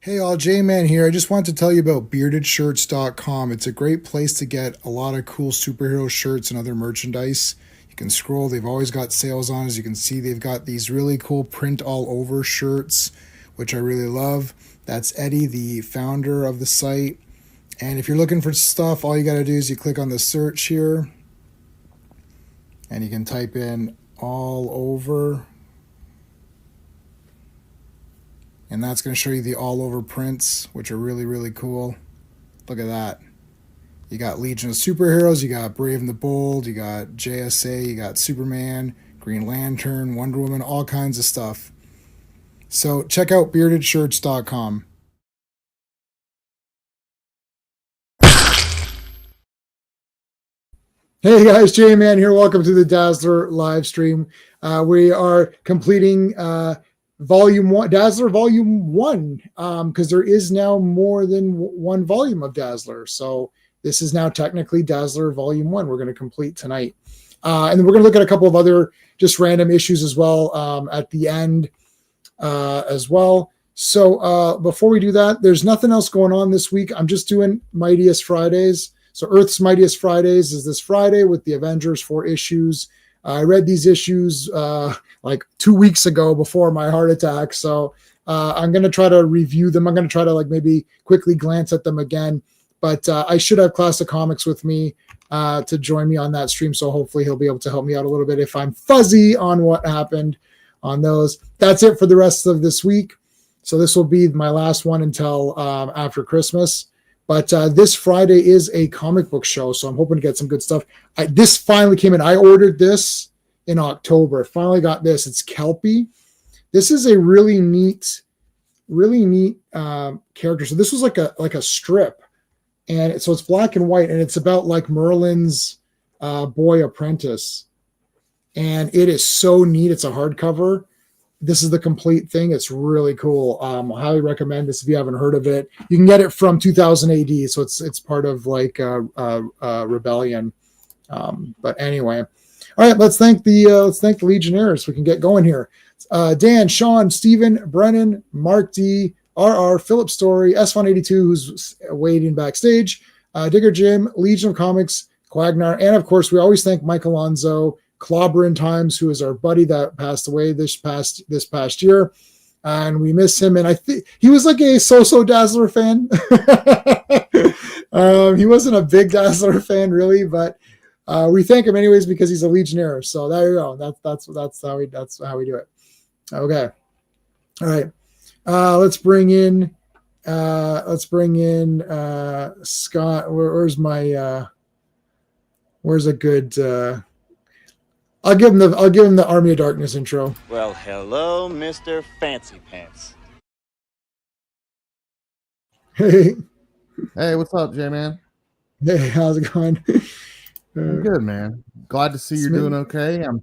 Hey all, J-Man here. I just want to tell you about beardedshirts.com. It's a great place to get a lot of cool superhero shirts and other merchandise. You can scroll, they've always got sales on. As you can see, they've got these really cool print all over shirts, which I really love. That's Eddie, the founder of the site. And if you're looking for stuff, all you got to do is you click on the search here and you can type in all over. And that's going to show you the all over prints, which are really, really cool. Look at that. You got Legion of Superheroes, you got Brave and the Bold, you got JSA, you got Superman, Green Lantern, Wonder Woman, all kinds of stuff. So check out beardedshirts.com. Hey guys, J-Man here. Welcome to the Dazzler live stream. We are completing Volume 1, Dazzler Volume 1, because there is now more than one volume of Dazzler. So this is now technically Dazzler Volume 1 we're going to complete tonight. And then we're going to look at a couple of other just random issues as well at the end as well. So before we do that, there's nothing else going on this week. I'm just doing Mightiest Fridays. So Earth's Mightiest Fridays is this Friday with the Avengers 4 issues. I read these issues like 2 weeks ago before my heart attack. So I'm going to try to review them. I'm going to try to like maybe quickly glance at them again. But I should have Classic Comics with me to join me on that stream. So hopefully he'll be able to help me out a little bit if I'm fuzzy on what happened on those. That's it for the rest of this week. So this will be my last one until after Christmas. But this Friday is a comic book show, so I'm hoping to get some good stuff. This finally came in. I ordered this in October. Finally got this. It's Kelpie. This is a really neat character. So this was like a strip, and so it's black and white, and it's about like Merlin's boy apprentice, and it is so neat. It's a hardcover. This is the complete thing. It's really cool. I highly recommend this if you haven't heard of it. You can get it from 2000 AD, so it's part of like Rebellion. But anyway, all right. Let's thank the Legionnaires. We can get going here. Dan, Sean, Stephen, Brennan, Mark D, RR, Philip Story, S182, who's waiting backstage, Digger Jim, Legion of Comics, Quagnar, and of course we always thank Mike Alonzo. Clobberin Times, who is our buddy that passed away this past year, and we miss him. And I think he was like a so-so Dazzler fan. He wasn't a big Dazzler fan, really, but we thank him anyways because he's a Legionnaire. So there you go. That's how we do it. Okay, all right. Let's bring in Scott. Where's a good? I'll give him the Army of Darkness intro. Well, hello, Mr. Fancy Pants. Hey, what's up, J-Man? Hey, how's it going? I'm good, man. Glad to see you're doing okay. I'm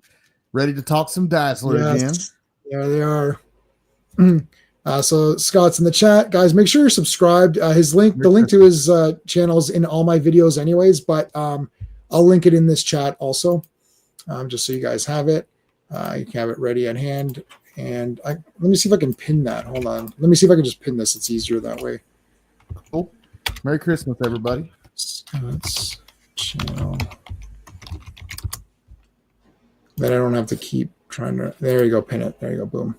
ready to talk some Dazzler again. There they are. So Scott's in the chat, guys. Make sure you're subscribed. The link to his channel is in all my videos, anyways. But I'll link it in this chat also. Just so you guys have it. You can have it ready at hand. And let me see if I can pin that. Hold on. Let me see if I can just pin this. It's easier that way. Cool. Merry Christmas, everybody. Scott's channel. That I don't have to keep trying to. There you go. Pin it. There you go. Boom.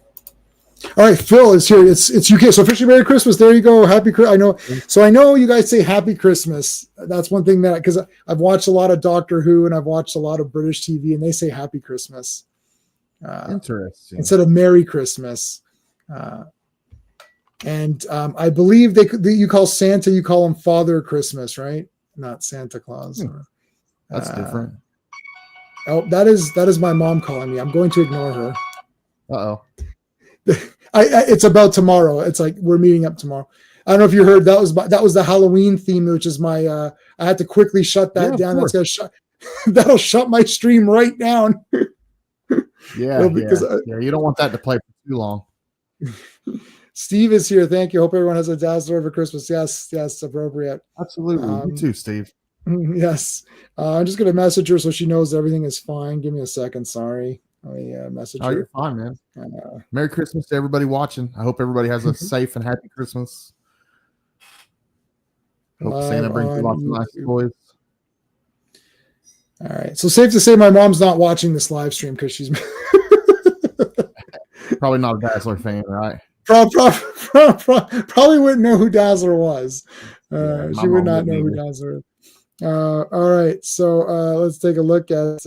All right, Phil is here. It's UK. So officially Merry Christmas. There you go. Happy Christmas. I know. So I know you guys say Happy Christmas. That's one thing that because I've watched a lot of Doctor Who and I've watched a lot of British TV and they say Happy Christmas. Interesting. Instead of Merry Christmas. And I believe you call Santa, you call him Father Christmas, right? Not Santa Claus. That's different. Oh, that is my mom calling me. I'm going to ignore her. Uh-oh. It's about tomorrow. It's like we're meeting up tomorrow. I don't know if you heard that was the Halloween theme, which is my I had to quickly shut that down. That's gonna that'll shut my stream right down. Yeah, you don't want that to play for too long. Steve is here. Thank you. Hope everyone has a Dazzler over Christmas. Yes, appropriate. Absolutely. You too, Steve. Yes. I'm just gonna message her so she knows everything is fine. Give me a second. Sorry. Let me message Oh, her. you're fine, man. Merry Christmas to everybody watching. I hope everybody has a safe and happy Christmas. Hope Santa brings you lots of nice toys. All right. So safe to say my mom's not watching this live stream because she's probably not a Dazzler fan, right? Probably wouldn't know who Dazzler was. She would not know who Dazzler is. All right. So let's take a look at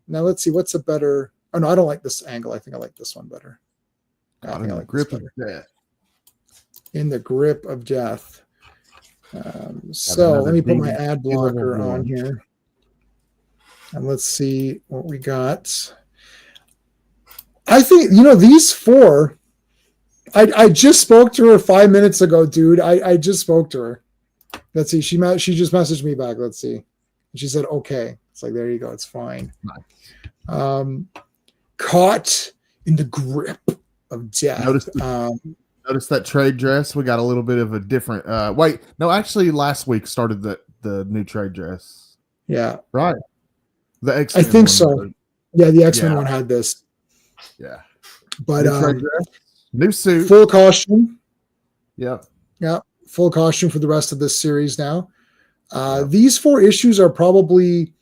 now let's see what's a better. Oh no, I don't like this angle. I think I like this one better. I think I like grip this better. of death. In the grip of death. So let me put my ad blocker on here. And let's see what we got. I think, these four, I just spoke to her 5 minutes ago, dude. I just spoke to her. Let's see. She just messaged me back. Let's see. And she said, okay. It's like, there you go. It's fine. Nice. Caught in the grip of death. Notice that trade dress. We got a little bit of a different. Actually, last week started the new trade dress. Yeah. Right. The X-Men I think so. Yeah, the X-Men one had this. Yeah. But new trade dress, new suit, full costume. Yep. Yeah, full costume for the rest of this series now. These 4 issues are probably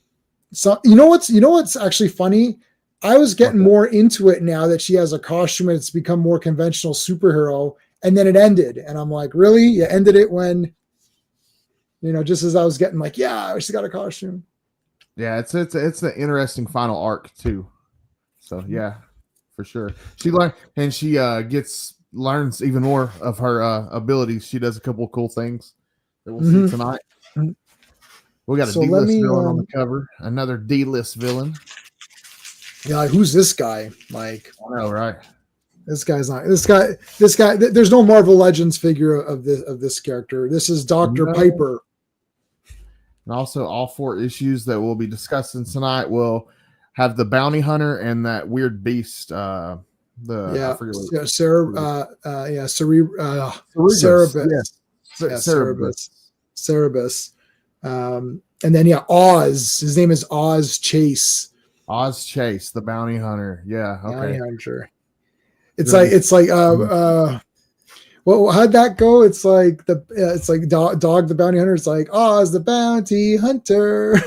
what's actually funny? I was getting more into it now that she has a costume and it's become more conventional superhero, and then it ended. And I'm like, really? You ended it when, just as I was getting like, yeah, she's got a costume. Yeah, it's an interesting final arc too. So yeah, for sure. She learns even more of her abilities. She does a couple of cool things that we'll see tonight. We got a D-list villain on the cover. Another D-list villain. Yeah, who's this guy? Like, I know, right? This guy's not. This guy. There's no Marvel Legends figure of this character. This is Dr. Piper. And also, all 4 issues that we'll be discussing tonight will have the bounty hunter and that weird beast. Cerebus. And then Oz. His name is Oz Chase. Oz Chase, the bounty hunter. Yeah, okay. Bounty hunter. It's like well, how'd that go? It's like Dog the bounty hunter. It's like Oz the bounty hunter.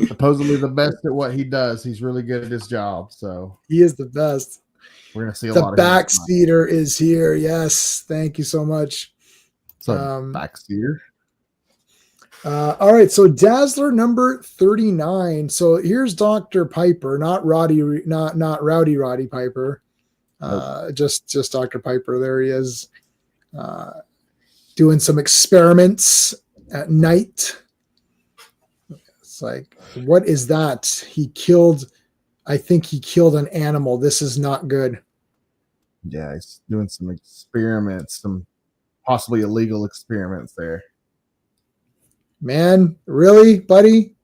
Supposedly the best at what he does. He's really good at his job. So he is the best. We're gonna see a lot of the backseater is here. Yes, thank you so much. So backseater. All right, so Dazzler number 39. So here's Dr. Piper, not Rowdy Roddy Piper. Just Dr. Piper. There he is, doing some experiments at night. It's like, what is that? I think he killed an animal. This is not good. Yeah, he's doing some experiments, some possibly illegal experiments there. Man, really, buddy?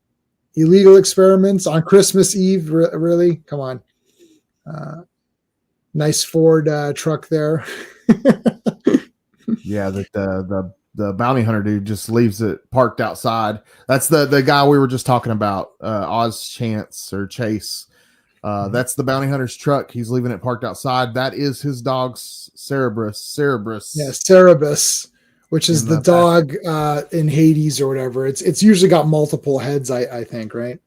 Illegal experiments on Christmas Eve? Really? Come on. Nice Ford truck there. Yeah, the bounty hunter dude just leaves it parked outside. That's the guy we were just talking about, Oz Chance or Chase. That's the bounty hunter's truck. He's leaving it parked outside. That is his dog's Cerebus. Yeah, Cerebus, which is the dog in Hades or whatever. It's usually got multiple heads, I think, right?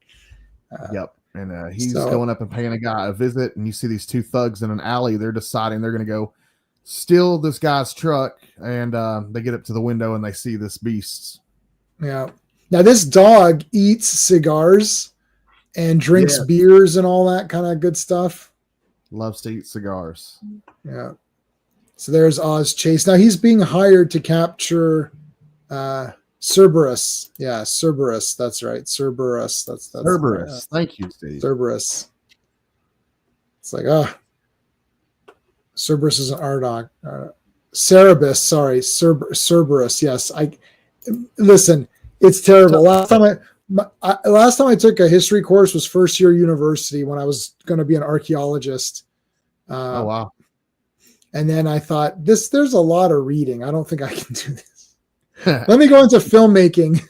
Yep. And he's going up and paying a guy a visit, and you see these 2 thugs in an alley. They're deciding they're going to go steal this guy's truck, and they get up to the window and they see this beast. Yeah. Now this dog eats cigars and drinks beers and all that kind of good stuff. Loves to eat cigars. Yeah. So there's Oz Chase. Now he's being hired to capture Cerberus. Yeah, Cerberus. That's right. Cerberus. That's Cerberus. Thank you, Steve. Cerberus. It's like, Cerberus is an R-Dog. Cerebus, sorry. Cerberus. Yes. Listen, it's terrible. Last time I took a history course was first year university when I was going to be an archaeologist. Oh, wow. And then I thought, there's a lot of reading. I don't think I can do this. Let me go into filmmaking.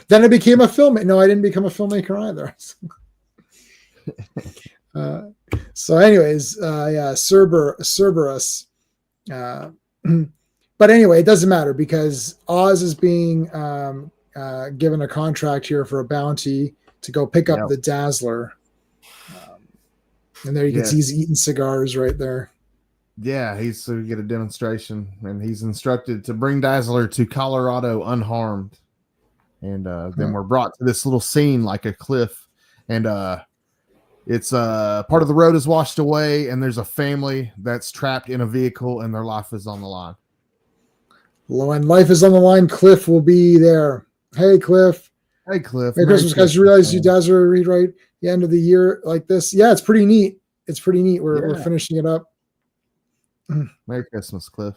Then I became a filmmaker. No, I didn't become a filmmaker either. So anyways, yeah, Cerberus. But anyway, it doesn't matter because Oz is being given a contract here for a bounty to go pick up the Dazzler. And there you can see he's eating cigars right there. Yeah, so you get a demonstration, and he's instructed to bring Dazzler to Colorado unharmed. And then we're brought to this little scene like a cliff, and it's part of the road is washed away, and there's a family that's trapped in a vehicle, and their life is on the line. When life is on the line, Cliff will be there. Hey, Cliff. Hey, Cliff. Merry Christmas, guys. You realize you Dazzler read right the end of the year like this? Yeah, it's pretty neat. It's pretty neat. We're finishing it up. Merry Christmas, Cliff.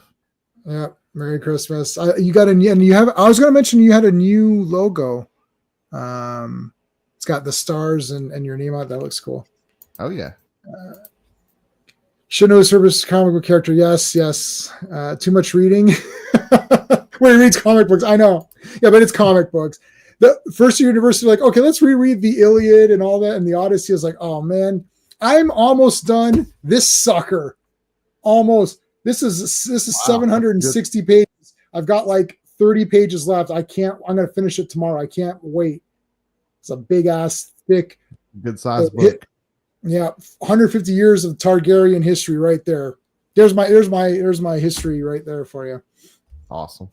Yeah, Merry Christmas. You got and you have. I was going to mention you had a new logo. It's got the stars and your name on it. That looks cool. Oh yeah. Should know service comic book character. Yes. Too much reading. When he reads comic books, I know. Yeah, but it's comic books. The first year university, like, okay, let's reread the Iliad and all that, and the Odyssey is like, oh man, I'm almost done. This sucker, almost. This is 760 pages. I've got like 30 pages left. I'm gonna finish it tomorrow. I can't wait. It's a big ass, thick, good size book. Yeah, 150 years of Targaryen history right there. There's my history right there for you. Awesome.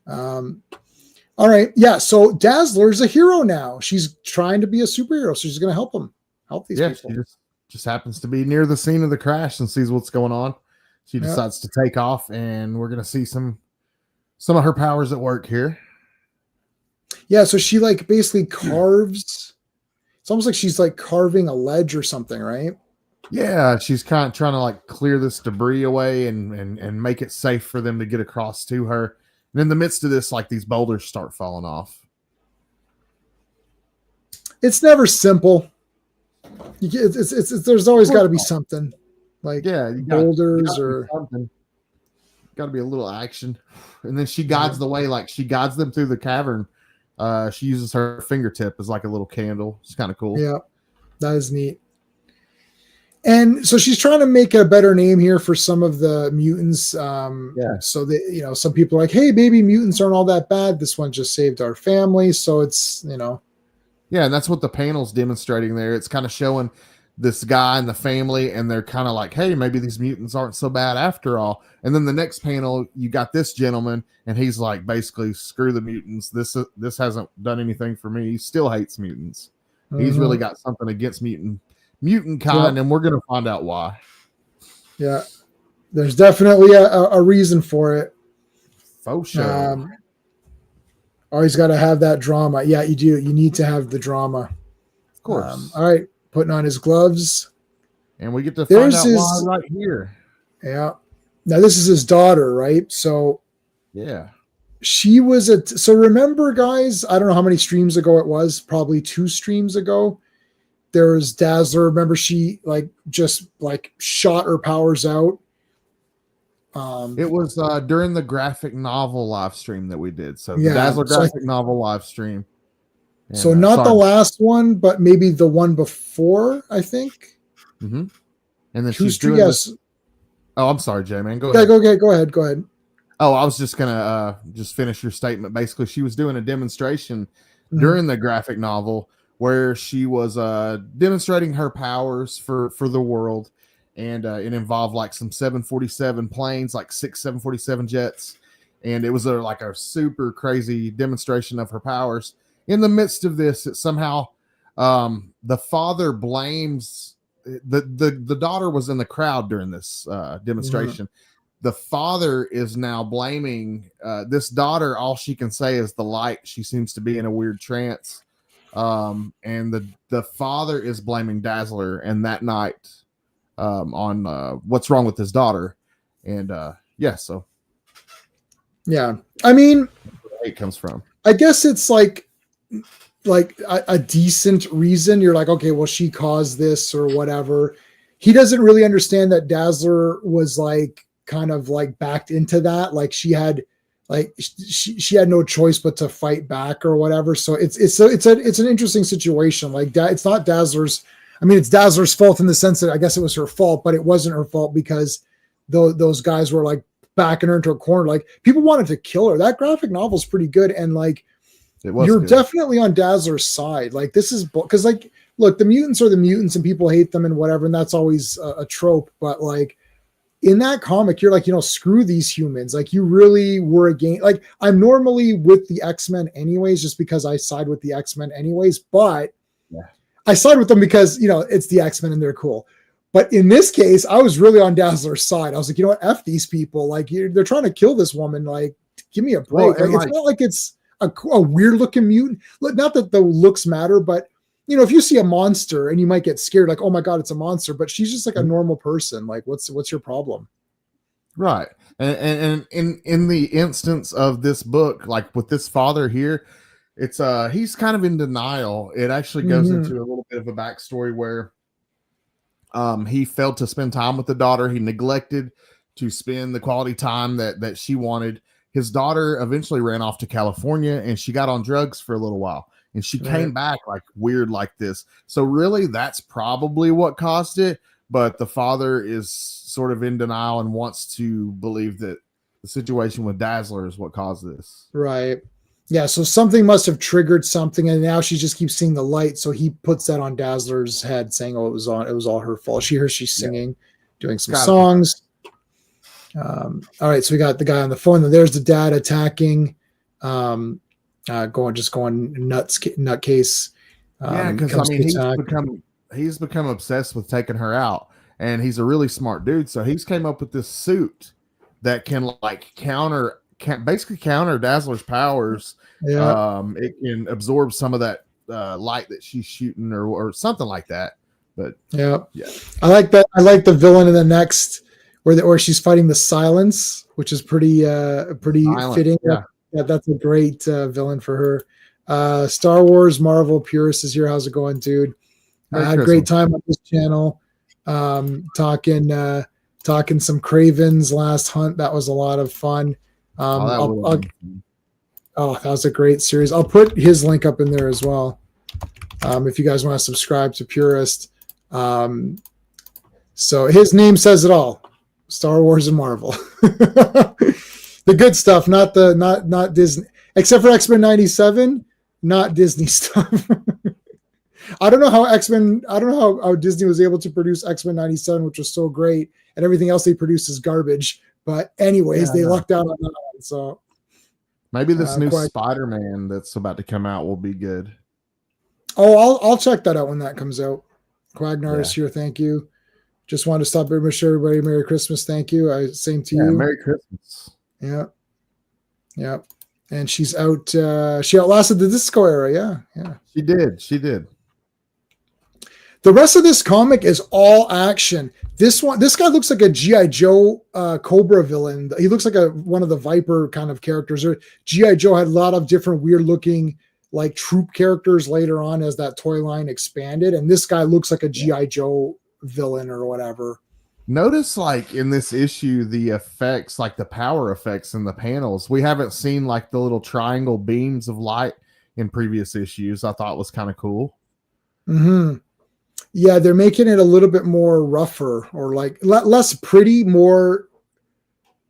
All right. Yeah. So Dazzler's a hero now. She's trying to be a superhero. So she's going to help these people. She just happens to be near the scene of the crash and sees what's going on. She decides to take off, and we're going to see some of her powers at work here. Yeah. So she like basically carves. It's almost like she's like carving a ledge or something, right? Yeah. She's kind of trying to like clear this debris away and make it safe for them to get across to her. And in the midst of this, like these boulders start falling off. It's never simple. There's always got to be something like boulders or something. Got to be a little action. And then she guides the way, like she guides them through the cavern. She uses her fingertip as like a little candle. It's kind of cool. Yeah, that is neat. And so she's trying to make a better name here for some of the mutants. So that, some people are like, hey, maybe mutants aren't all that bad. This one just saved our family. So it's, Yeah, and that's what the panel's demonstrating there. It's kind of showing this guy and the family, and they're kind of like, hey, maybe these mutants aren't so bad after all. And then the next panel, you got this gentleman, and he's like, basically, screw the mutants. This hasn't done anything for me. He still hates mutants. Mm-hmm. He's really got something against mutant kind, and we're going to find out why. Yeah, there's definitely a reason for it. Faux show. Always got to have that drama. Yeah, you do. You need to have the drama. Of course. All right, putting on his gloves. And we get to find out why right here. Yeah. Now, this is his daughter, right? So, yeah. She was so remember, guys, I don't know how many streams ago it was, probably 2 streams ago. There was Dazzler. Remember, she just shot her powers out. It was during the graphic novel live stream that we did. So the Dazzler graphic novel live stream. And, so not the last one, but maybe the one before, I think. Mm-hmm. And then she's doing this. Oh, I'm sorry, Jay, man. Go ahead. Go ahead. Oh, I was just gonna just finish your statement. Basically, she was doing a demonstration during the graphic novel where she was demonstrating her powers for the world, and it involved like some 747 planes, like 6 747 jets, and it was a super crazy demonstration of her powers. In the midst of this, it somehow the father blames the daughter was in the crowd during this demonstration. The father is now blaming this daughter. All she can say is the light. She seems to be in a weird trance. And the father is blaming Dazzler and that night on what's wrong with his daughter. And so. Yeah. I mean, where it comes from. I guess it's like a decent reason. You're like, okay, well, she caused this or whatever. He doesn't really understand that Dazzler was kind of backed into that. Like she had like she had no choice but to fight back or whatever. So it's an interesting situation. Like it's not Dazzler's. I mean, it's Dazzler's fault in the sense that I guess it was her fault, but it wasn't her fault because those guys were like backing her into a corner. Like people wanted to kill her. That graphic novel is pretty good, and like you're good. definitely on Dazzler's side. Like this is because like look, the mutants are the mutants, and people hate them and whatever, and that's always a trope. But like in that comic, you're like, screw these humans. Like you really were against. Like I'm normally with the X-Men anyways, just because I side with the X-Men anyways. But I side with them because it's the X-Men and they're cool. But in this case, I was really on Dazzler's side. I was like, you know what, F these people. Like they're trying to kill this woman. Like, give me a break. Well, it's not like it's a weird looking mutant. Not that the looks matter, but if you see a monster and you might get scared, like, oh my God, it's a monster, but she's just like a normal person. Like, what's your problem? Right. And in the instance of this book, like with this father here, it's he's kind of in denial. It actually goes into a little bit of a backstory where he failed to spend time with the daughter. He neglected to spend the quality time that she wanted. His daughter eventually ran off to California and she got on drugs for a little while. And she came back like weird like this. So really that's probably what caused it. But the father is sort of in denial and wants to believe that the situation with Dazzler is what caused this. Right. Yeah. So something must have triggered something. And now she just keeps seeing the light. So he puts that on Dazzler's head saying, oh, it was all her fault. She hears she's singing, doing some songs. All right. So we got the guy on the phone. And there's the dad attacking. Going nutcase. Because I mean he's become obsessed with taking her out, and he's a really smart dude. So he's came up with this suit that can like basically counter Dazzler's powers. Yeah. It can absorb some of that light that she's shooting or something like that. But yeah, I like that. I like the villain in the next where she's fighting the Silence, which is pretty fitting. Yeah, that's a great villain for her. Star Wars Marvel Purist is here. How's it going, dude? I had a great time on this channel. Talking some Cravens last hunt. That was a lot of fun. That was a great series. I'll put his link up in there as well. If you guys want to subscribe to Purist. So his name says it all. Star Wars and Marvel. The good stuff, not Disney, except for X-Men 97, not Disney stuff. I don't know how Disney was able to produce X-Men 97, which was so great, and everything else they produced is garbage. But anyways, they lucked out on that one. So maybe this new Spider-Man that's about to come out will be good. Oh, I'll check that out when that comes out. Quagnar is here. Thank you. Just wanted to stop by and wish everybody Merry Christmas. Thank you. Same to you. Merry Christmas. Yeah. And she's out. She outlasted the disco era. Yeah. She did. The rest of this comic is all action. This guy looks like a G.I. Joe Cobra villain. He looks like one of the Viper kind of characters. G.I. Joe had a lot of different weird looking like troop characters later on as that toy line expanded. And this guy looks like a G.I. Joe villain or whatever. Notice like in this issue, the effects, like the power effects in the panels, we haven't seen like the little triangle beams of light in previous issues. I thought was kind of cool. Yeah, they're making it a little bit more rougher or like less pretty, more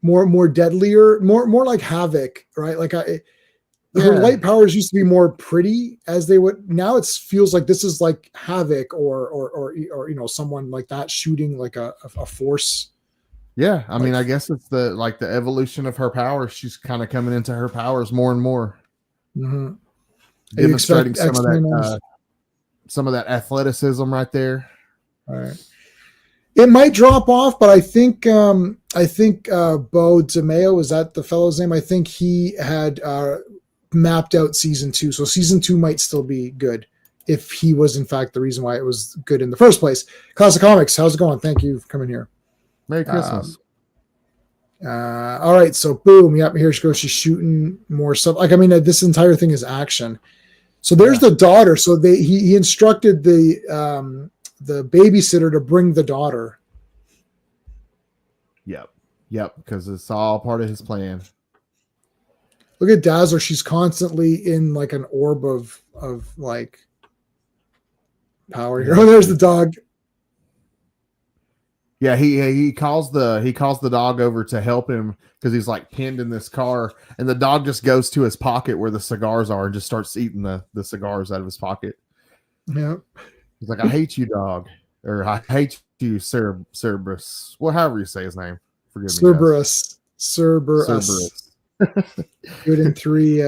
deadlier, more like Havoc, right? Like her light powers used to be more pretty as they would. Now it feels like this is like Havoc or someone like that shooting like a force. Yeah, I mean, I guess it's the evolution of her powers. She's kind of coming into her powers more and more, demonstrating some of that athleticism right there. All right, it might drop off, but I think Bo DeMeo, is that the fellow's name? I think he had mapped out season 2, so season 2 might still be good if he was in fact the reason why it was good in the first place. Classic Comics, how's it going? Thank you for coming here. Merry Christmas. All right, so boom, here she goes. She's shooting more stuff. Like, I mean, this entire thing is action. So there's the daughter. So he instructed the babysitter to bring the daughter. Yep, because it's all part of his plan. Look at Dazzler. She's constantly in like an orb of like power here. Oh, there's the dog. Yeah, he calls the dog over to help him because he's like pinned in this car, and the dog just goes to his pocket where the cigars are and just starts eating the cigars out of his pocket. Yeah. He's like, I hate you, dog. Or I hate you, Cerberus. Well, however you say his name. Forgive me. Cerberus. Good in 3.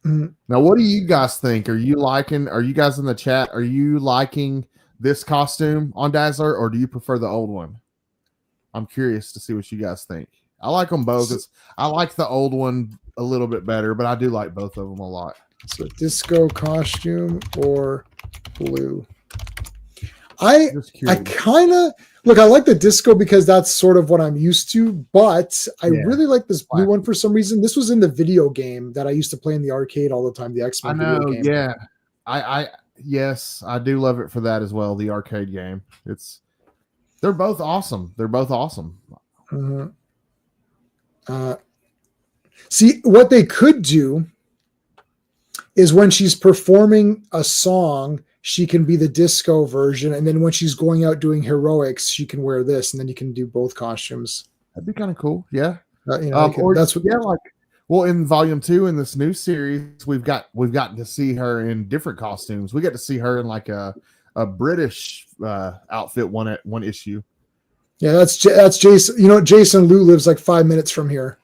Now, what do you guys think? Are you guys in the chat? Are you liking this costume on Dazzler, or do you prefer the old one? I'm curious to see what you guys think. I like them both. I like the old one a little bit better, but I do like both of them a lot. So disco costume or blue? I kind of look. I like the disco because that's sort of what I'm used to. But I really like this blue one for some reason. This was in the video game that I used to play in the arcade all the time. The X-Men video game. Yeah, yes, I do love it for that as well. The arcade game. They're both awesome. Mm-hmm. See, what they could do is when she's performing a song, she can be the disco version, and then when she's going out doing heroics, she can wear this, and then you can do both costumes. That'd be kind of cool. Yeah. That's what. Well, in volume 2 in this new series, we've gotten to see her in different costumes. We get to see her in like a British outfit one issue. Yeah, that's Jason. You know, Jason Liu lives like 5 minutes from here.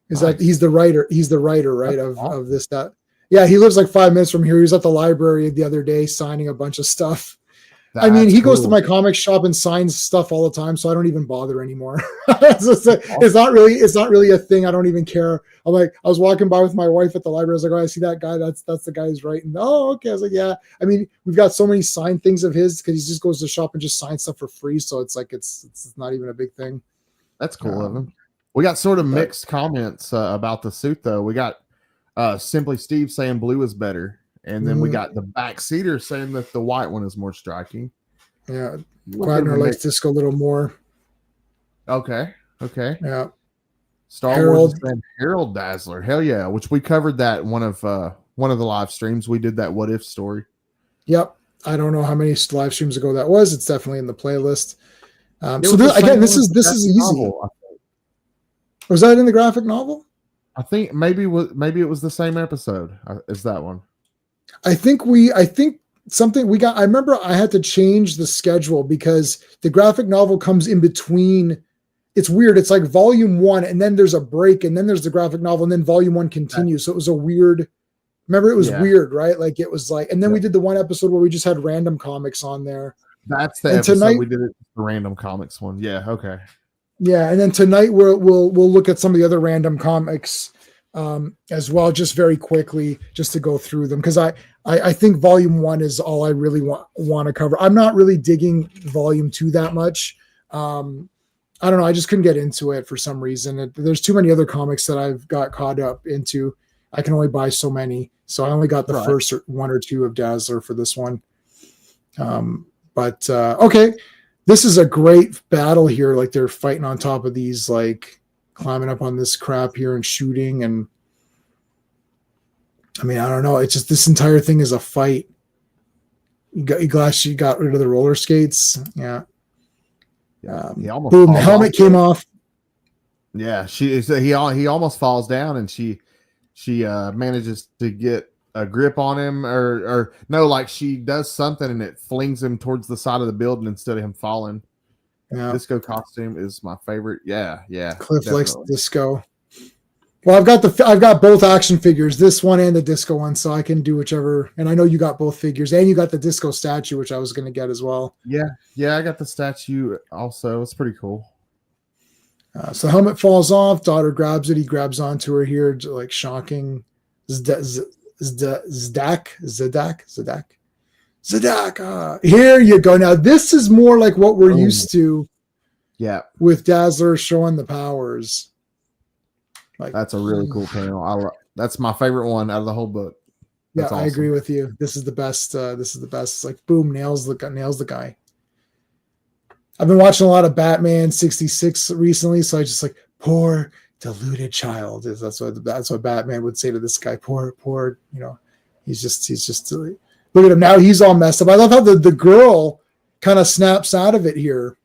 Is that he's the writer? He's the writer, right? Of this that. Yeah, he lives like 5 minutes from here. He was at the library the other day signing a bunch of stuff. He goes to my comic shop and signs stuff all the time, so I don't even bother anymore. It's not really a thing. I don't even care. I'm like, I was walking by with my wife at the library. I was like, oh, I see that guy. That's the guy who's writing. Oh, okay. I was like, yeah. I mean, we've got so many signed things of his because he just goes to the shop and just signs stuff for free. So it's like it's not even a big thing. That's cool of him. We got sort of mixed comments about the suit, though. We got Simply Steve saying blue is better. And then we got the backseater saying that the white one is more striking. Yeah. Wagner likes disco a little more. Okay. Yeah. Star Wars and Harold Dazzler. Hell yeah. Which we covered that in one of the live streams. We did that what if story. Yep. I don't know how many live streams ago that was. It's definitely in the playlist. This is easy. Novel, was that in the graphic novel? I think maybe it was the same episode as that one. I think something we got. I remember I had to change the schedule because the graphic novel comes in between. It's weird. It's like volume 1, and then there's a break, and then there's the graphic novel, and then volume 1 continues. So it was a weird. Remember, it was weird, right? Like it was like, and then we did the one episode where we just had random comics on there. That's the episode tonight, we did it. The random comics one. Yeah. Okay. Yeah, and then tonight we'll look at some of the other random comics as well, just very quickly, just to go through them because I think volume 1 is all I really want to cover. I'm not really digging volume 2 that much. I don't know. I just couldn't get into it for some reason. There's too many other comics that I've got caught up into. I can only buy so many, so I only got the first 1 or 2 of Dazzler for this one. Okay. This is a great battle here. Like they're fighting on top of these, like climbing up on this crap here and shooting. And I mean, I don't know. It's just this entire thing is a fight. You glad she got rid of the roller skates? Yeah. Boom! The helmet came off. Yeah, he almost falls down, and she manages to get a grip on him, or no, like she does something and it flings him towards the side of the building instead of him falling. Yeah. Disco costume is my favorite. Yeah. Cliff likes disco. Well, I've got both action figures, this one and the disco one, so I can do whichever. And I know you got both figures, and you got the disco statue, which I was going to get as well. Yeah, I got the statue also. It's pretty cool. So the helmet falls off. Daughter grabs it. He grabs onto her here, like shocking. Zdak. Here you go. Now this is more like what we're used to. Yeah, with Dazzler showing the powers. Like that's a really cool panel. That's my favorite one out of the whole book. That's awesome. I agree with you. This is the best. It's like boom, nails the guy. I've been watching a lot of Batman 66 recently, so I just like poor deluded child is. That's what Batman would say to this guy. Poor, he's just look at him now. He's all messed up. I love how the girl kind of snaps out of it here.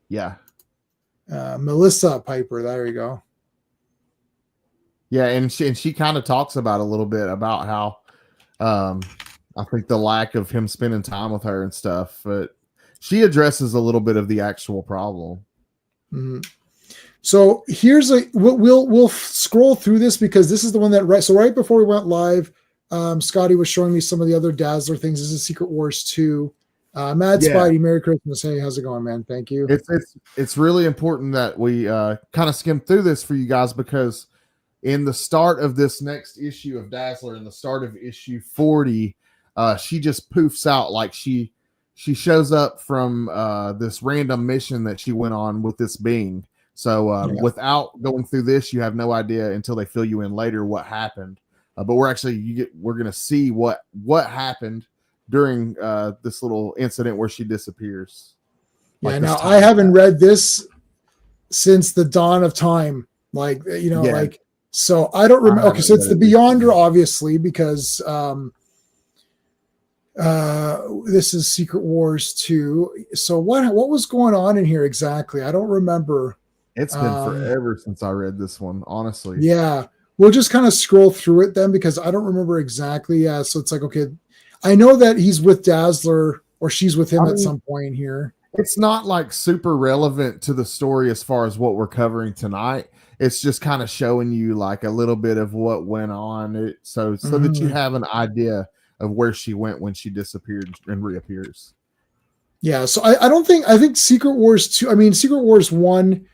Yeah. Melissa Piper. There you go. Yeah, and she kind of talks about a little bit about how I think the lack of him spending time with her and stuff, but she addresses a little bit of the actual problem. Mm-hmm. So here's we'll scroll through this because this is the one that right before we went live, Scotty was showing me some of the other Dazzler things. This is Secret Wars 2. Mad Spidey, Merry Christmas. Hey, how's it going, man? Thank you. It's really important that we kind of skim through this for you guys, because in the start of this next issue of Dazzler, in the start of issue 40, she just poofs out. Like she shows up from this random mission that she went on with this being. So without going through this, you have no idea until they fill you in later what happened. But we're going to see what happened during this little incident where she disappears. Yeah. Now I haven't read this since the dawn of time. So I don't remember. Okay, so it's the Beyonder, obviously, because this is Secret Wars 2. So what was going on in here exactly? I don't remember. It's been forever since I read this one, honestly. Yeah, we'll just kind of scroll through it then, because I don't remember exactly. Yeah, so it's like, okay, I know that he's with Dazzler, or she's with him at some point here. It's not like super relevant to the story as far as what we're covering tonight. It's just kind of showing you like a little bit of what went on, so that you have an idea of where she went when she disappeared and reappears. Yeah, so I think Secret Wars 2, I mean Secret Wars 1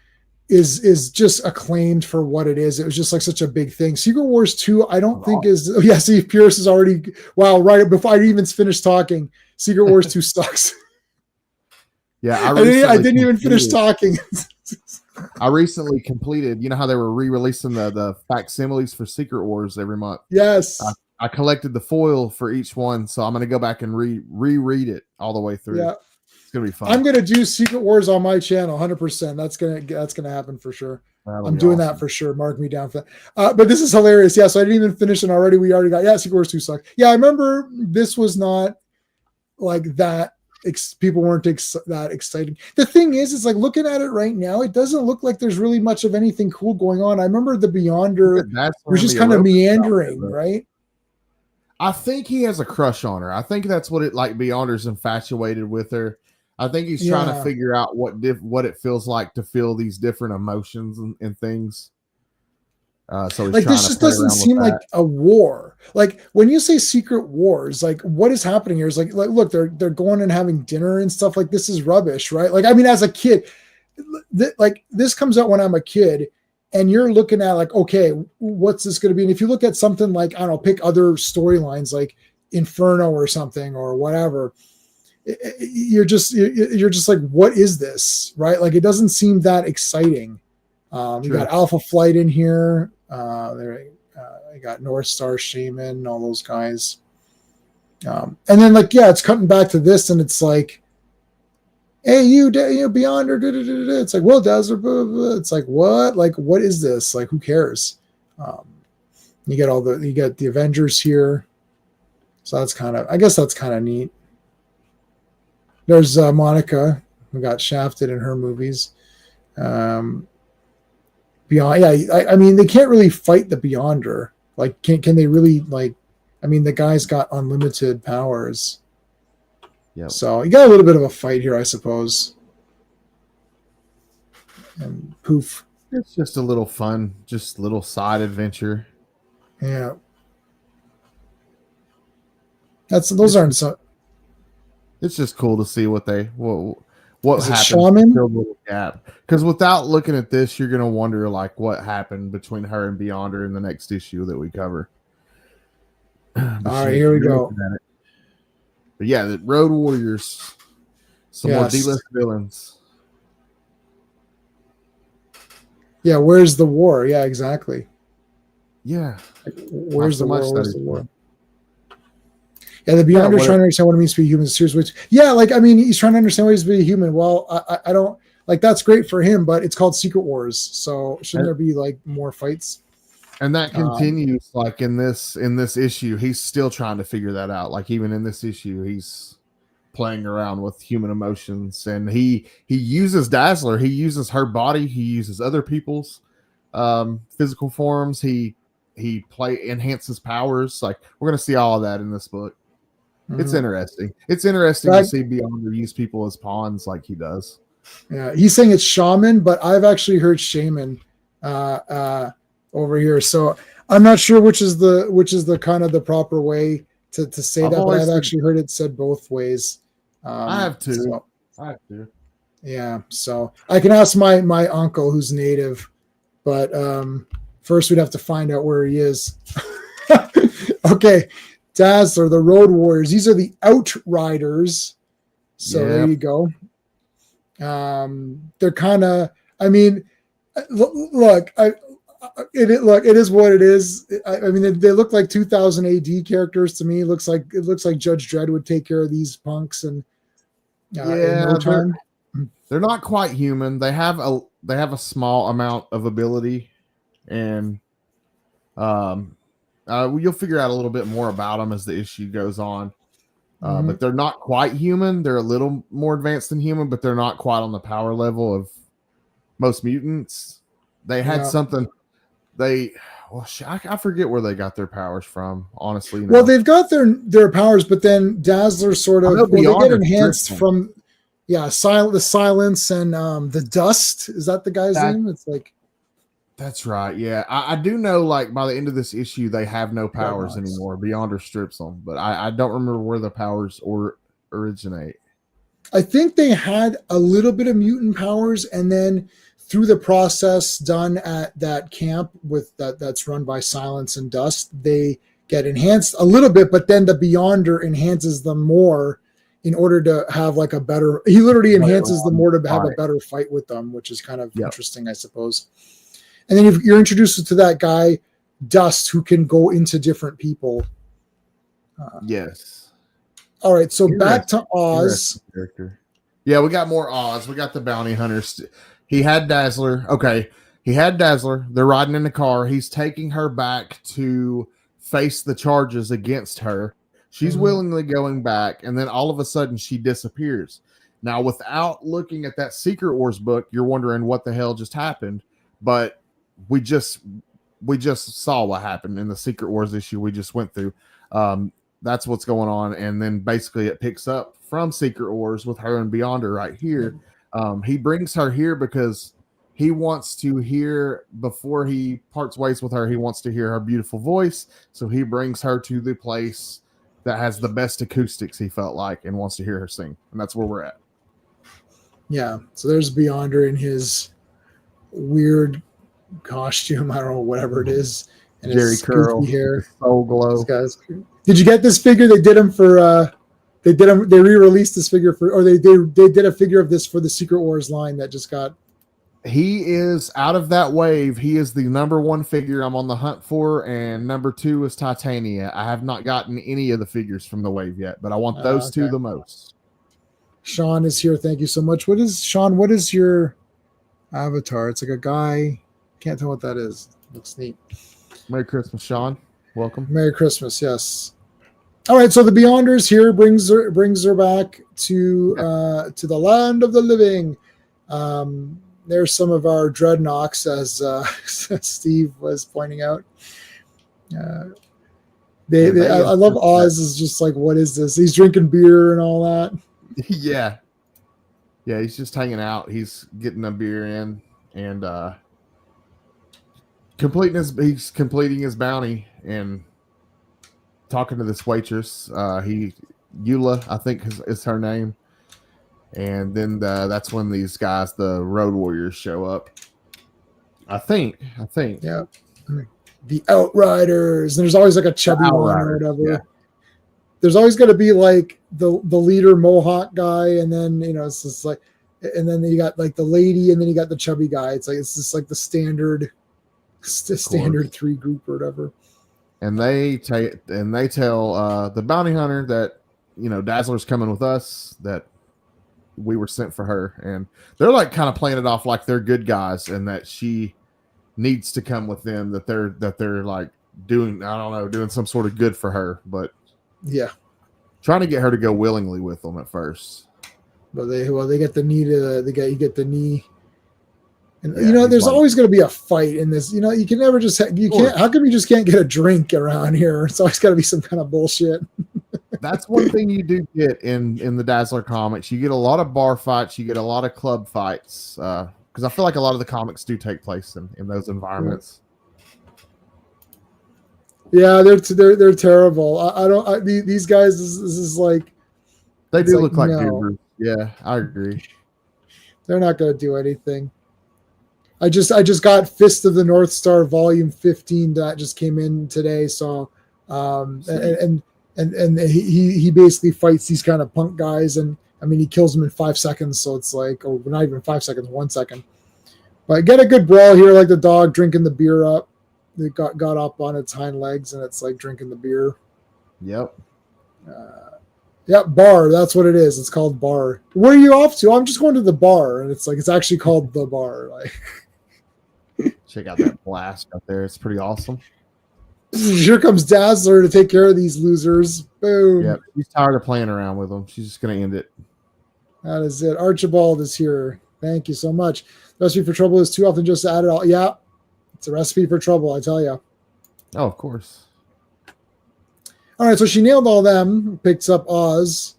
is just acclaimed for what it is. It was just like such a big thing. Secret Wars 2, I don't think is. Oh, yeah, see, Pierce is already. Wow, right before I even finished talking, Secret Wars 2 sucks. Yeah, I didn't even finish talking. I recently completed. You know how they were re-releasing the facsimiles for Secret Wars every month? Yes. I collected the foil for each one, so I'm going to go back and reread it all the way through. Yeah. It's gonna be fun. I'm gonna do Secret Wars on my channel, 100%. That's gonna happen for sure. I'm doing that for sure. Mark me down for that. But this is hilarious. Yeah, so I didn't even finish it already. We already got Secret Wars 2 sucks. Yeah, I remember this was not like that. People weren't that exciting. The thing is like looking at it right now, it doesn't look like there's really much of anything cool going on. I remember the Beyonder was just kind of meandering, right? I think he has a crush on her. I think that's what Beyonder's infatuated with her. I think he's trying to figure out what it feels like to feel these different emotions and things. So he's this just doesn't seem like a war. Like when you say Secret Wars, like what is happening here is like look, they're going and having dinner and stuff. Like this is rubbish, right? Like I mean, as a kid, like this comes out when I'm a kid, and you're looking at like, okay, what's this going to be? And if you look at something like I don't know, pick other storylines like Inferno or something or whatever. You're just like, what is this, right? Like it doesn't seem that exciting. We got Alpha Flight in here. I got North Star Shaman, all those guys. And then it's cutting back to this, and it's like, hey, you Beyonder. It's like, well, Dazzler. Blah, blah, blah. It's like, what? Like, what is this? Like, who cares? You get the Avengers here, so I guess that's kind of neat. There's Monica, who got shafted in her movies. Beyond, I mean, they can't really fight the Beyonder. Like, can they really I mean, the guy's got unlimited powers. Yeah. So you got a little bit of a fight here, I suppose. And poof. It's just a little fun, just a little side adventure. Yeah. Those aren't so. It's just cool to see what happened. Because without looking at this, you're gonna wonder what happened between her and Beyonder in the next issue that we cover. All right, here we go. But yeah, the Road Warriors, some more D-list villains. Yeah, where's the war? Yeah, exactly. Yeah, where's the war? Where's the war? Yeah, the Beyonder's trying to understand what it means to be human. He's trying to understand what it means to be human. Well, I don't like that's great for him, but it's called Secret Wars, so shouldn't there be like more fights? And that continues like in this issue. He's still trying to figure that out. Like even in this issue, he's playing around with human emotions, and he uses Dazzler. He uses her body. He uses other people's physical forms. He enhances powers. Like we're gonna see all of that in this book. It's interesting. It's interesting to see Beyonder use people as pawns like he does. Yeah, he's saying it's shaman, but I've actually heard shaman over here. So I'm not sure which is the kind of the proper way to say that, but I've actually heard it said both ways. I have to. Yeah, so I can ask my uncle who's native, but first we'd have to find out where he is. Okay. Dazzler, the Road Warriors. These are the Outriders. So there you go. They're kind of. I mean, look. It is what it is. I mean, they look like 2000 AD characters to me. It looks like Judge Dredd would take care of these punks and in no time. They're not quite human. They have a small amount of ability, and you'll figure out a little bit more about them as the issue goes on. But they're not quite human. They're a little more advanced than human, but they're not quite on the power level of most mutants. They had something. I forget where they got their powers from. Honestly, well, they've got their powers, but then Dazzler sort of they get enhanced from the silence and the dust. Is that the guy's name? It's like. That's right. Yeah, I do know. Like by the end of this issue, they have no powers anymore. Beyonder strips them, but I don't remember where the powers originate. I think they had a little bit of mutant powers, and then through the process done at that camp that's run by Silence and Dust, they get enhanced a little bit. But then the Beyonder enhances them more in order to have like a better. He literally enhances them more to have a better fight with them, which is kind of interesting, I suppose. And then you're introduced to that guy, Dust, who can go into different people. Yes. All right, so back to Oz. Yeah, we got more Oz. We got the bounty hunters. He had Dazzler. Okay, he had Dazzler. They're riding in the car. He's taking her back to face the charges against her. She's willingly going back, and then all of a sudden she disappears. Now, without looking at that Secret Wars book, you're wondering what the hell just happened, but we just saw what happened in the Secret Wars issue we just went through. That's what's going on. And then basically it picks up from Secret Wars with her and Beyonder right here. He brings her here because he wants to hear, before he parts ways with her, he wants to hear her beautiful voice. So he brings her to the place that has the best acoustics, he felt like, and wants to hear her sing. And that's where we're at. Yeah. So there's Beyonder in his weird costume. I don't know, whatever it is. And Jerry curl, hair. Soul glow. Did you get this figure? They did him for they re-released this figure for, or they did a figure of this for the Secret Wars line that just got. He is out of that wave. He is the number one figure I'm on the hunt for, and number 2 is Titania. I have not gotten any of the figures from the wave yet, but I want those two the most. Sean is here. Thank you so much. What is your avatar? It's like a guy. Can't tell what that is. Looks neat. Merry Christmas, Sean. Welcome. Merry Christmas. Yes. All right. So the Beyonders here brings her back to the land of the living. There's some of our dreadnoughts, as Steve was pointing out. I love Oz is just like, what is this? He's drinking beer and all that. Yeah. He's just hanging out. He's getting a beer in and he's completing his bounty and talking to this waitress. Eula, I think is her name. And then that's when these guys, the Road Warriors, show up. I think. Yeah. The Outriders. And there's always like a chubby one or whatever. Yeah. There's always going to be like the leader Mohawk guy, and then it's just like, and then you got like the lady, and then you got the chubby guy. It's just like the standard 3 group or whatever. And they tell the bounty hunter that Dazzler's coming with us, that we were sent for her, and they're like kind of playing it off like they're good guys and that she needs to come with them, that they're like doing, I don't know, doing some sort of good for her, but yeah. trying to get her to go willingly with them at first. But they get the knee to you get the knee. And Yeah, there's like, always going to be a fight in this. You can never just you can't. How come you just can't get a drink around here? It's always got to be some kind of bullshit. That's one thing you do get in the Dazzler comics. You get a lot of bar fights. You get a lot of club fights because I feel like a lot of the comics do take place in those environments. Yeah, they're terrible. I don't. These guys. This is like They do look like no. goobers. Yeah, I agree. They're not going to do anything. I just got Fist of the North Star Volume 15 that just came in today. So, and he basically fights these kind of punk guys, and I mean he kills them in 5 seconds. So it's like, oh, not even 5 seconds, 1 second. But get a good brawl here, like the dog drinking the beer up. It got up on its hind legs, and it's like drinking the beer. Yep. Yep, bar. That's what it is. It's called bar. Where are you off to? I'm just going to the bar, and it's like it's actually called the bar. Like. Check out that blast out there. It's pretty awesome. Here comes Dazzler to take care of these losers. Boom. Yeah, she's tired of playing around with them. She's just going to end it. That is it. Archibald is here. Thank you so much. The recipe for trouble is too often just to add it all. Yeah, it's a recipe for trouble, I tell you. Oh, of course. All right, so she nailed all them. Picks up Oz.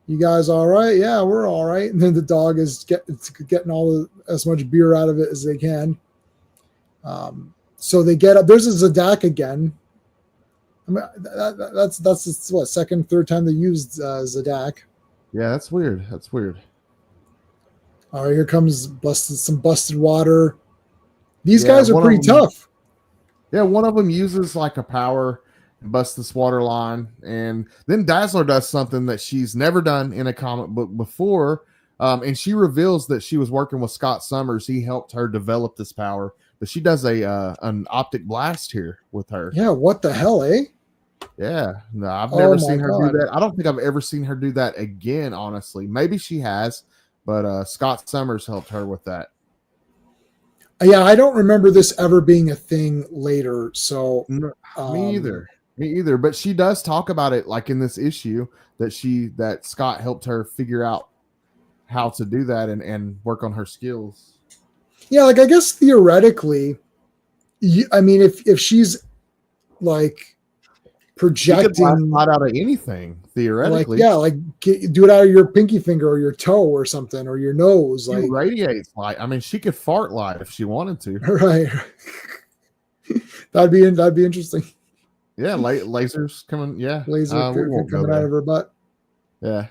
You guys all right? Yeah, we're all right. And then the dog is getting as much beer out of it as they can. So they get up. There's a Zadak again. I mean, that's what, second, third time they used Zadak. Yeah, that's weird. That's weird. All right, here comes some busted water. These guys are pretty tough. Yeah, one of them uses like a power and busts this water line, and then Dazzler does something that she's never done in a comic book before, and she reveals that she was working with Scott Summers. He helped her develop this power. But she does an optic blast here with her. Yeah, what the hell, eh? Yeah, no, I've never seen her do that. I don't think I've ever seen her do that again, honestly. Maybe she has, but Scott Summers helped her with that. Yeah, I don't remember this ever being a thing later. So me either. But she does talk about it, like in this issue, that Scott helped her figure out how to do that and work on her skills. Yeah, like I guess theoretically, I mean, if she's like projecting, she could blast out of anything theoretically. Do it out of your pinky finger or your toe or something or your nose. She radiates light. I mean, she could fart light if she wanted to. Right. that'd be interesting. Yeah, lasers coming. Yeah, lasers coming out of her butt. Yeah.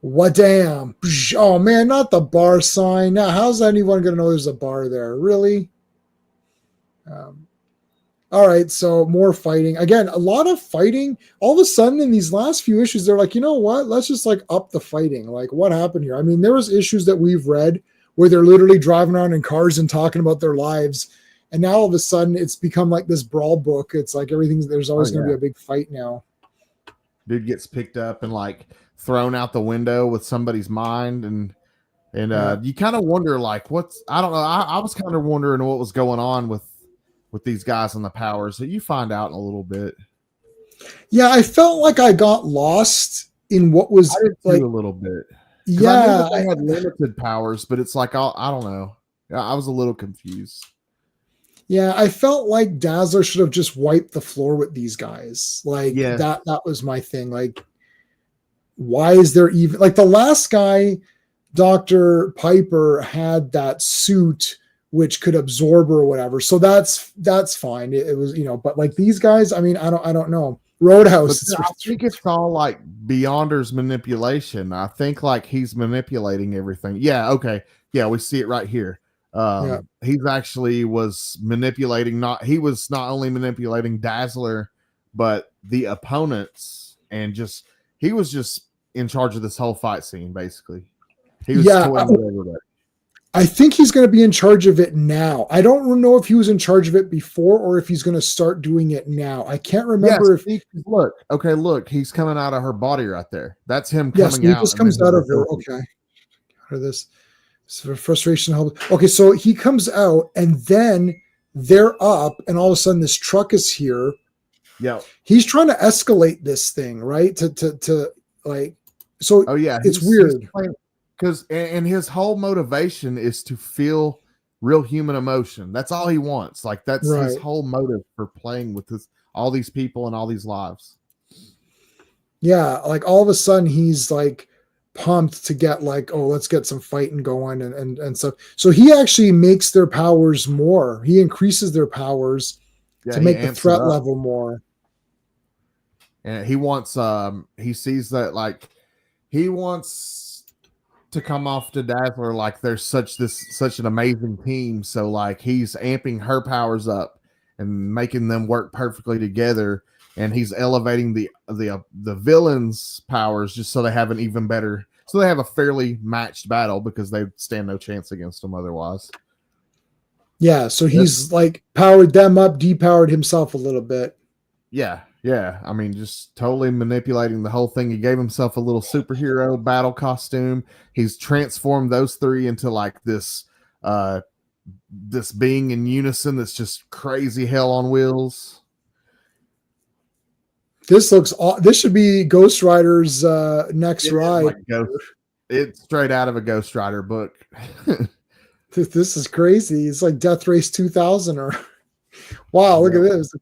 What damn? Oh man, not the bar sign. Now, how's anyone going to know there's a bar there? Really? All right, so more fighting. Again, a lot of fighting. All of a sudden in these last few issues, they're like, you know what? Let's just like up the fighting. Like, what happened here? I mean, there was issues that we've read where they're literally driving around in cars and talking about their lives. And now all of a sudden it's become like this brawl book. It's like there's always going to be a big fight now. Dude gets picked up and like thrown out the window with somebody's mind, and you kind of wonder like I don't know. I was kind of wondering what was going on with these guys on the powers. So you find out in a little bit. Yeah, I felt like I got lost in what was like a little bit. Yeah, I had limited powers, but it's like I don't know. I was a little confused. Yeah, I felt like Dazzler should have just wiped the floor with these guys. Like that was my thing. Like, why is there even like the last guy, Dr. Piper, had that suit which could absorb or whatever. So that's fine. It was, but like these guys, I mean, I don't know. Roadhouse. I think it's all like Beyonder's manipulation. I think like he's manipulating everything. Yeah. Okay. Yeah. We see it right here. He's actually was manipulating. He was not only manipulating Dazzler, but the opponents, and he was just in charge of this whole fight scene. Basically, he was toying with everybody. I think he's going to be in charge of it now. I don't know if he was in charge of it before or if he's going to start doing it now. I can't remember if look, he's coming out of her body right there. That's him yes, coming he out. just comes out of her. Okay, out of this so frustration. Okay, so he comes out and then they're up, and all of a sudden this truck is here. Yeah, he's trying to escalate this thing, right? To like, so oh yeah, it's weird. Because and his whole motivation is to feel real human emotion. That's all he wants. Like that's his whole motive for playing with all these people and all these lives. Yeah, like all of a sudden he's like pumped to get like, oh, let's get some fighting going and stuff. So he actually makes their powers more. He increases their powers to make the threat level more. And he wants he sees that like he wants to come off to Dazzler like there's such an amazing team. So like he's amping her powers up and making them work perfectly together, and he's elevating the villains' powers just so they have they have a fairly matched battle because they stand no chance against them otherwise. Yeah, so he's like powered them up, depowered himself a little bit. Yeah. I mean, just totally manipulating the whole thing. He gave himself a little superhero battle costume. He's transformed those three into like this being in unison that's just crazy hell on wheels. This should be Ghost Rider's next ride. It's straight out of a Ghost Rider book. This is crazy. It's like Death Race 2000 or wow, look at this.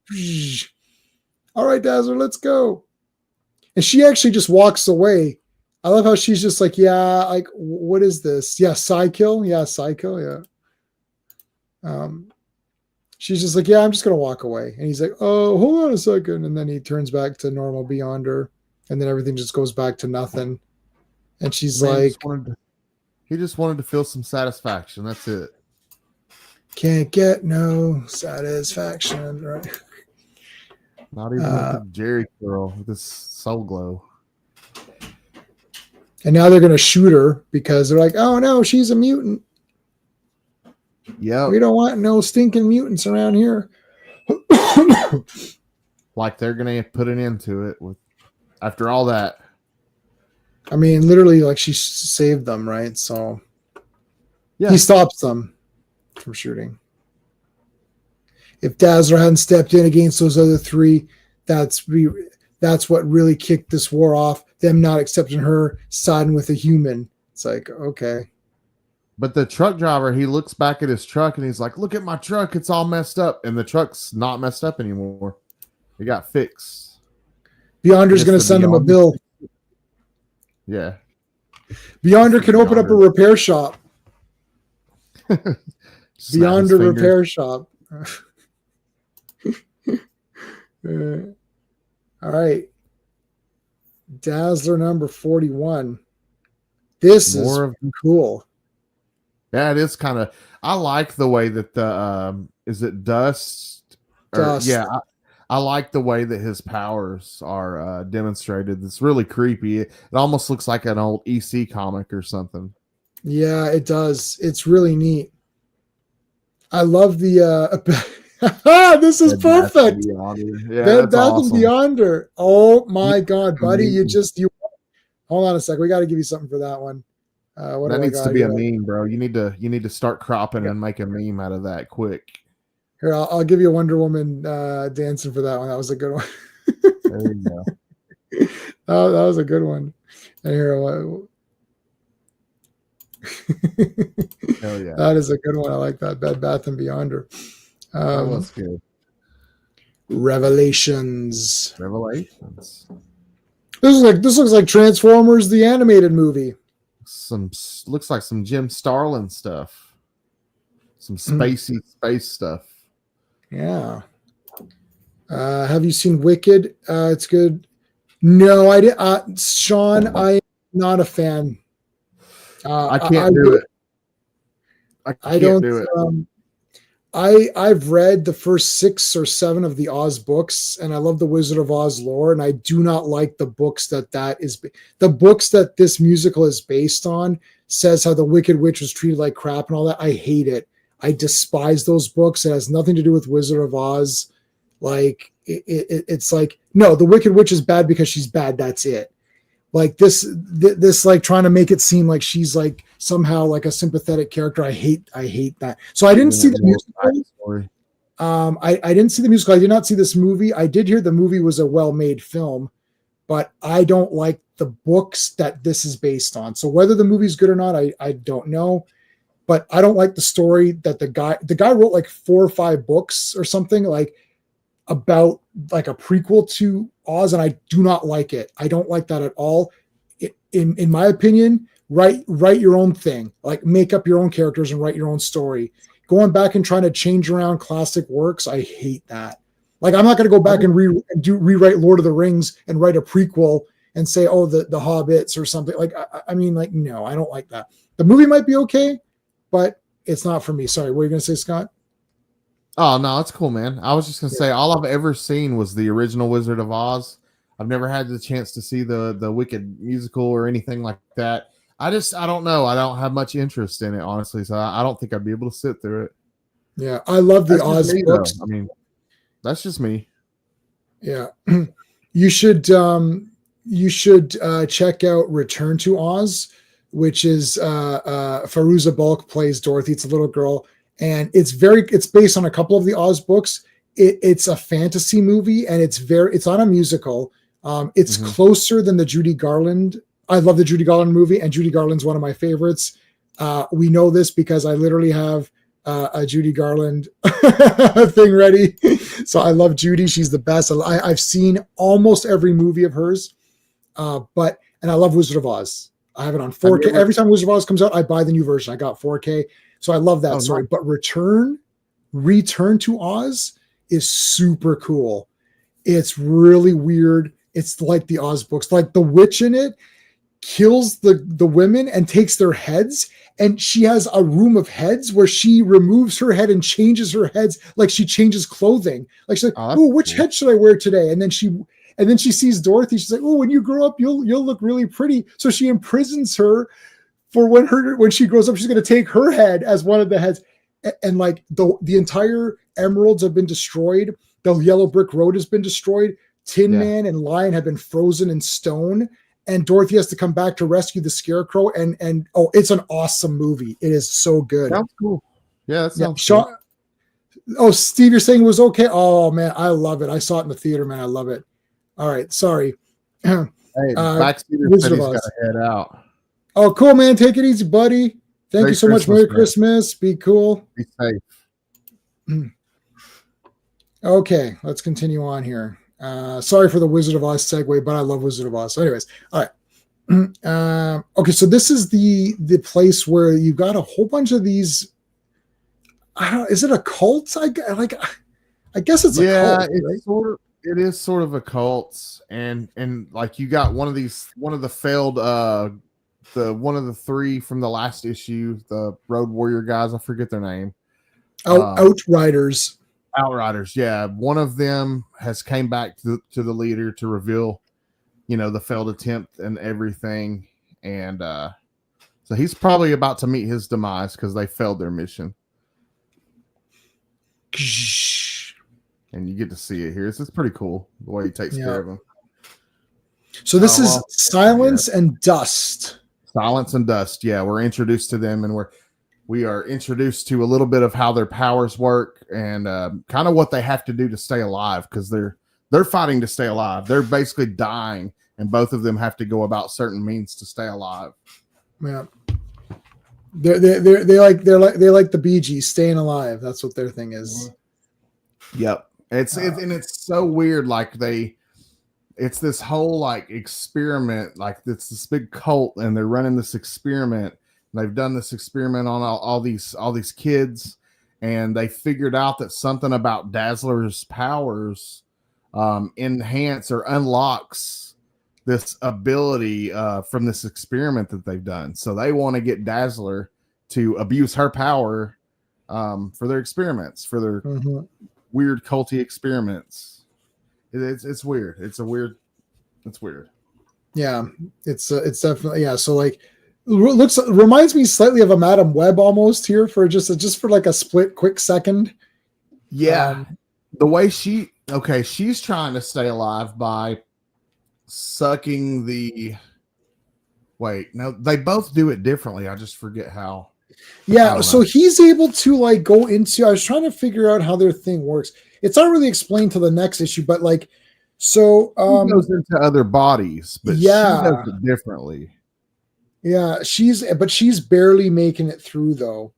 All right, Dazzler, let's go. And she actually just walks away. I love how she's just like, yeah, like, what is this? Yeah, Psykill. Yeah, Psykill. Yeah. She's just like, yeah, I'm just going to walk away. And he's like, oh, hold on a second. And then he turns back to normal beyond her. And then everything just goes back to nothing. And she's like, he just wanted to feel some satisfaction. That's it. Can't get no satisfaction, right? Not even with the Jerry girl with this soul glow. And now they're going to shoot her because they're like, oh no, she's a mutant. Yeah. We don't want no stinking mutants around here. Like they're going to put an end to it after all that. I mean, literally, like she saved them, right? So yeah, he stops them from shooting. If Dazzler hadn't stepped in against those other three, that's what really kicked this war off. Them not accepting her, siding with a human. It's like, okay. But the truck driver, he looks back at his truck and he's like, look at my truck. It's all messed up. And the truck's not messed up anymore. It got fixed. Beyonder's going to send him a bill. Yeah. Beyonder can open up a repair shop. Beyonder repair shop. All right. Dazzler number 41. This is cool. Yeah, it is kind of. I like the way that the is it Dust? Dust. Yeah, I like the way that his powers are demonstrated. It's really creepy. It almost looks like an old EC comic or something. Yeah, it does. It's really neat. I love the. This is perfect. Yeah, Bed Bath and Beyonder. Oh my God, buddy! You hold on a sec. We got to give you something for that one. That needs to be a meme, bro. You need to start cropping and make a meme out of that quick. Here, I'll give you a Wonder Woman dancing for that one. That was a good one. There you go. That was a good one. And here, hell yeah, that is a good one. I like that. Bed Bath and Beyonder. That was good. Revelations. This looks like Transformers the animated movie. Looks like some Jim Starlin stuff. Some spacey space stuff. Yeah. Have you seen Wicked? It's good. No, I didn't. Sean, I am not a fan. I can't do it. I can't do it. I've read the first 6 or 7 of the Oz books, and I love the Wizard of Oz lore, and I do not like the books that is the books that this musical is based on says how the Wicked Witch was treated like crap and all that. I hate it. I despise those books. It has nothing to do with Wizard of Oz. Like it's like, no, the Wicked Witch is bad because she's bad. That's it. Like this like trying to make it seem like she's like somehow like a sympathetic character. I hate that. So I didn't see the musical. I didn't see the musical. I did not see this movie. I did hear the movie was a well-made film, but I don't like the books that this is based on. So whether the movie's good or not, I don't know. But I don't like the story that the guy wrote like 4 or 5 books or something like about like a prequel to Oz, and I do not like it. I don't like that at all. In my opinion, write your own thing, like make up your own characters and write your own story. Going back and trying to change around classic works, I hate that. Like I'm not going to go back and rewrite Lord of the Rings and write a prequel and say, oh, the Hobbits or something. Like I mean, like no, I don't like that. The movie might be okay, but it's not for me. Sorry, what were you going to say, Scott? Oh no, it's cool, man. I was just gonna say all I've ever seen was the original Wizard of Oz. I've never had the chance to see the Wicked musical or anything like that. I don't know. I don't have much interest in it, honestly. So I don't think I'd be able to sit through it. Yeah, I love the Oz books. I mean, that's just me. Yeah, you should check out Return to Oz, which is Fairuza Balk plays Dorothy. It's a little girl. And it's based on a couple of the Oz books. It's a fantasy movie, and it's not a musical. It's closer than the Judy Garland. I love the Judy Garland movie, and Judy Garland's one of my favorites. We know this because I literally have a Judy Garland thing ready. So I love Judy. She's the best. I've seen almost every movie of hers, and I love Wizard of Oz. I have it on 4K. Every time Wizard of Oz comes out, I buy the new version. I got 4K. So I love that story. But Return to Oz is super cool. It's really weird. It's like the Oz books. Like the witch in it kills the women and takes their heads. And she has a room of heads where she removes her head and changes her heads. Like she changes clothing. Like she's like, oh, which head should I wear today? And then she sees Dorothy. She's like, oh, when you grow up, you'll look really pretty. So she imprisons her for when she grows up, she's going to take her head as one of the heads. And like the entire emeralds have been destroyed. The yellow brick road has been destroyed. Tin Man and Lion have been frozen in stone. And Dorothy has to come back to rescue the Scarecrow. And it's an awesome movie. It is so good. Sounds cool. Yeah, that sounds cool. Oh, Steve, you're saying it was okay? Oh, man, I love it. I saw it in the theater, man. I love it. All right, sorry. Hey, Baxter said he's got to head out. Oh, cool, man. Take it easy, buddy. Thank you so much. Merry Christmas. Be cool. Be safe. Okay, let's continue on here. Sorry for the Wizard of Oz segue, but I love Wizard of Oz. So anyways, all right. Okay, so this is the place where you got a whole bunch of these. Is it a cult? I guess it's a cult. Right? It is sort of a cult, and like you got one of the failed one of the 3 from the last issue, the Road Warrior guys. I forget their name. Outriders. Outriders, yeah. One of them has came back to the leader to reveal, the failed attempt and everything, and so he's probably about to meet his demise because they failed their mission. And you get to see it here. It's pretty cool the way he takes care of him. So this is Silence and Dust. Silence and Dust. Yeah, we're introduced to them, and we are introduced to a little bit of how their powers work and kind of what they have to do to stay alive, because they're fighting to stay alive. They're basically dying, and both of them have to go about certain means to stay alive. Yeah, they like the Bee Gees, staying alive. That's what their thing is. Yep, it's so weird. Like it's this whole like experiment, like it's this big cult, and they're running this experiment. They've done this experiment on all these kids, and they figured out that something about Dazzler's powers enhance or unlocks this ability from this experiment that they've done. So they want to get Dazzler to abuse her power for their experiments, for their weird culty experiments. It's weird. It's weird. Yeah, it's definitely, yeah. So like reminds me slightly of a Madam Web almost here for just for like a split quick second. Yeah. The way she's trying to stay alive by sucking the. Wait, no, they both do it differently. I just forget how. Yeah, so he's able to like go into. I was trying to figure out how their thing works. It's not really explained to the next issue, but like, so he goes into other bodies, but she does it differently. Yeah, she's barely making it through though.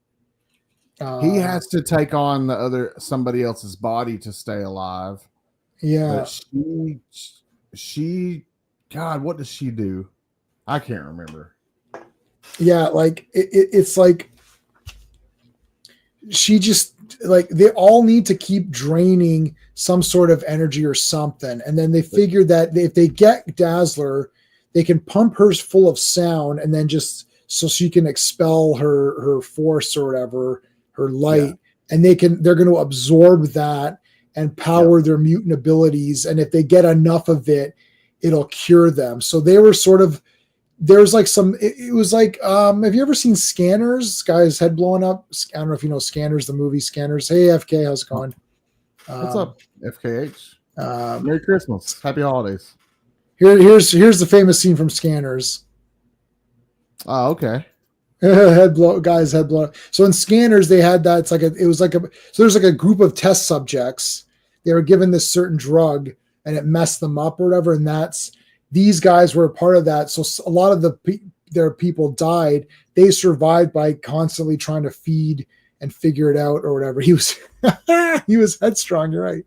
He has to take on somebody else's body to stay alive. Yeah, but she, God, what does she do? I can't remember. Yeah, like it's like she just like they all need to keep draining some sort of energy or something, and then they figured that if they get Dazzler, they can pump hers full of sound, and then just so she can expel her force or whatever, her light, and they're going to absorb that and power their mutant abilities, and if they get enough of it, it'll cure them. So they were sort of. There's like it was like, have you ever seen Scanners? Guy's head blowing up. I don't know if you know Scanners, the movie Scanners. Hey, FK, how's it going? What's up, FKH? Merry Christmas. Happy holidays. Here's the famous scene from Scanners. Oh, okay. Guy's head blow. So in Scanners, they had that. So there's like a group of test subjects. They were given this certain drug and it messed them up or whatever. And these guys were a part of that. So a lot of their people died. They survived by constantly trying to feed and figure it out or whatever. He was headstrong. You're right.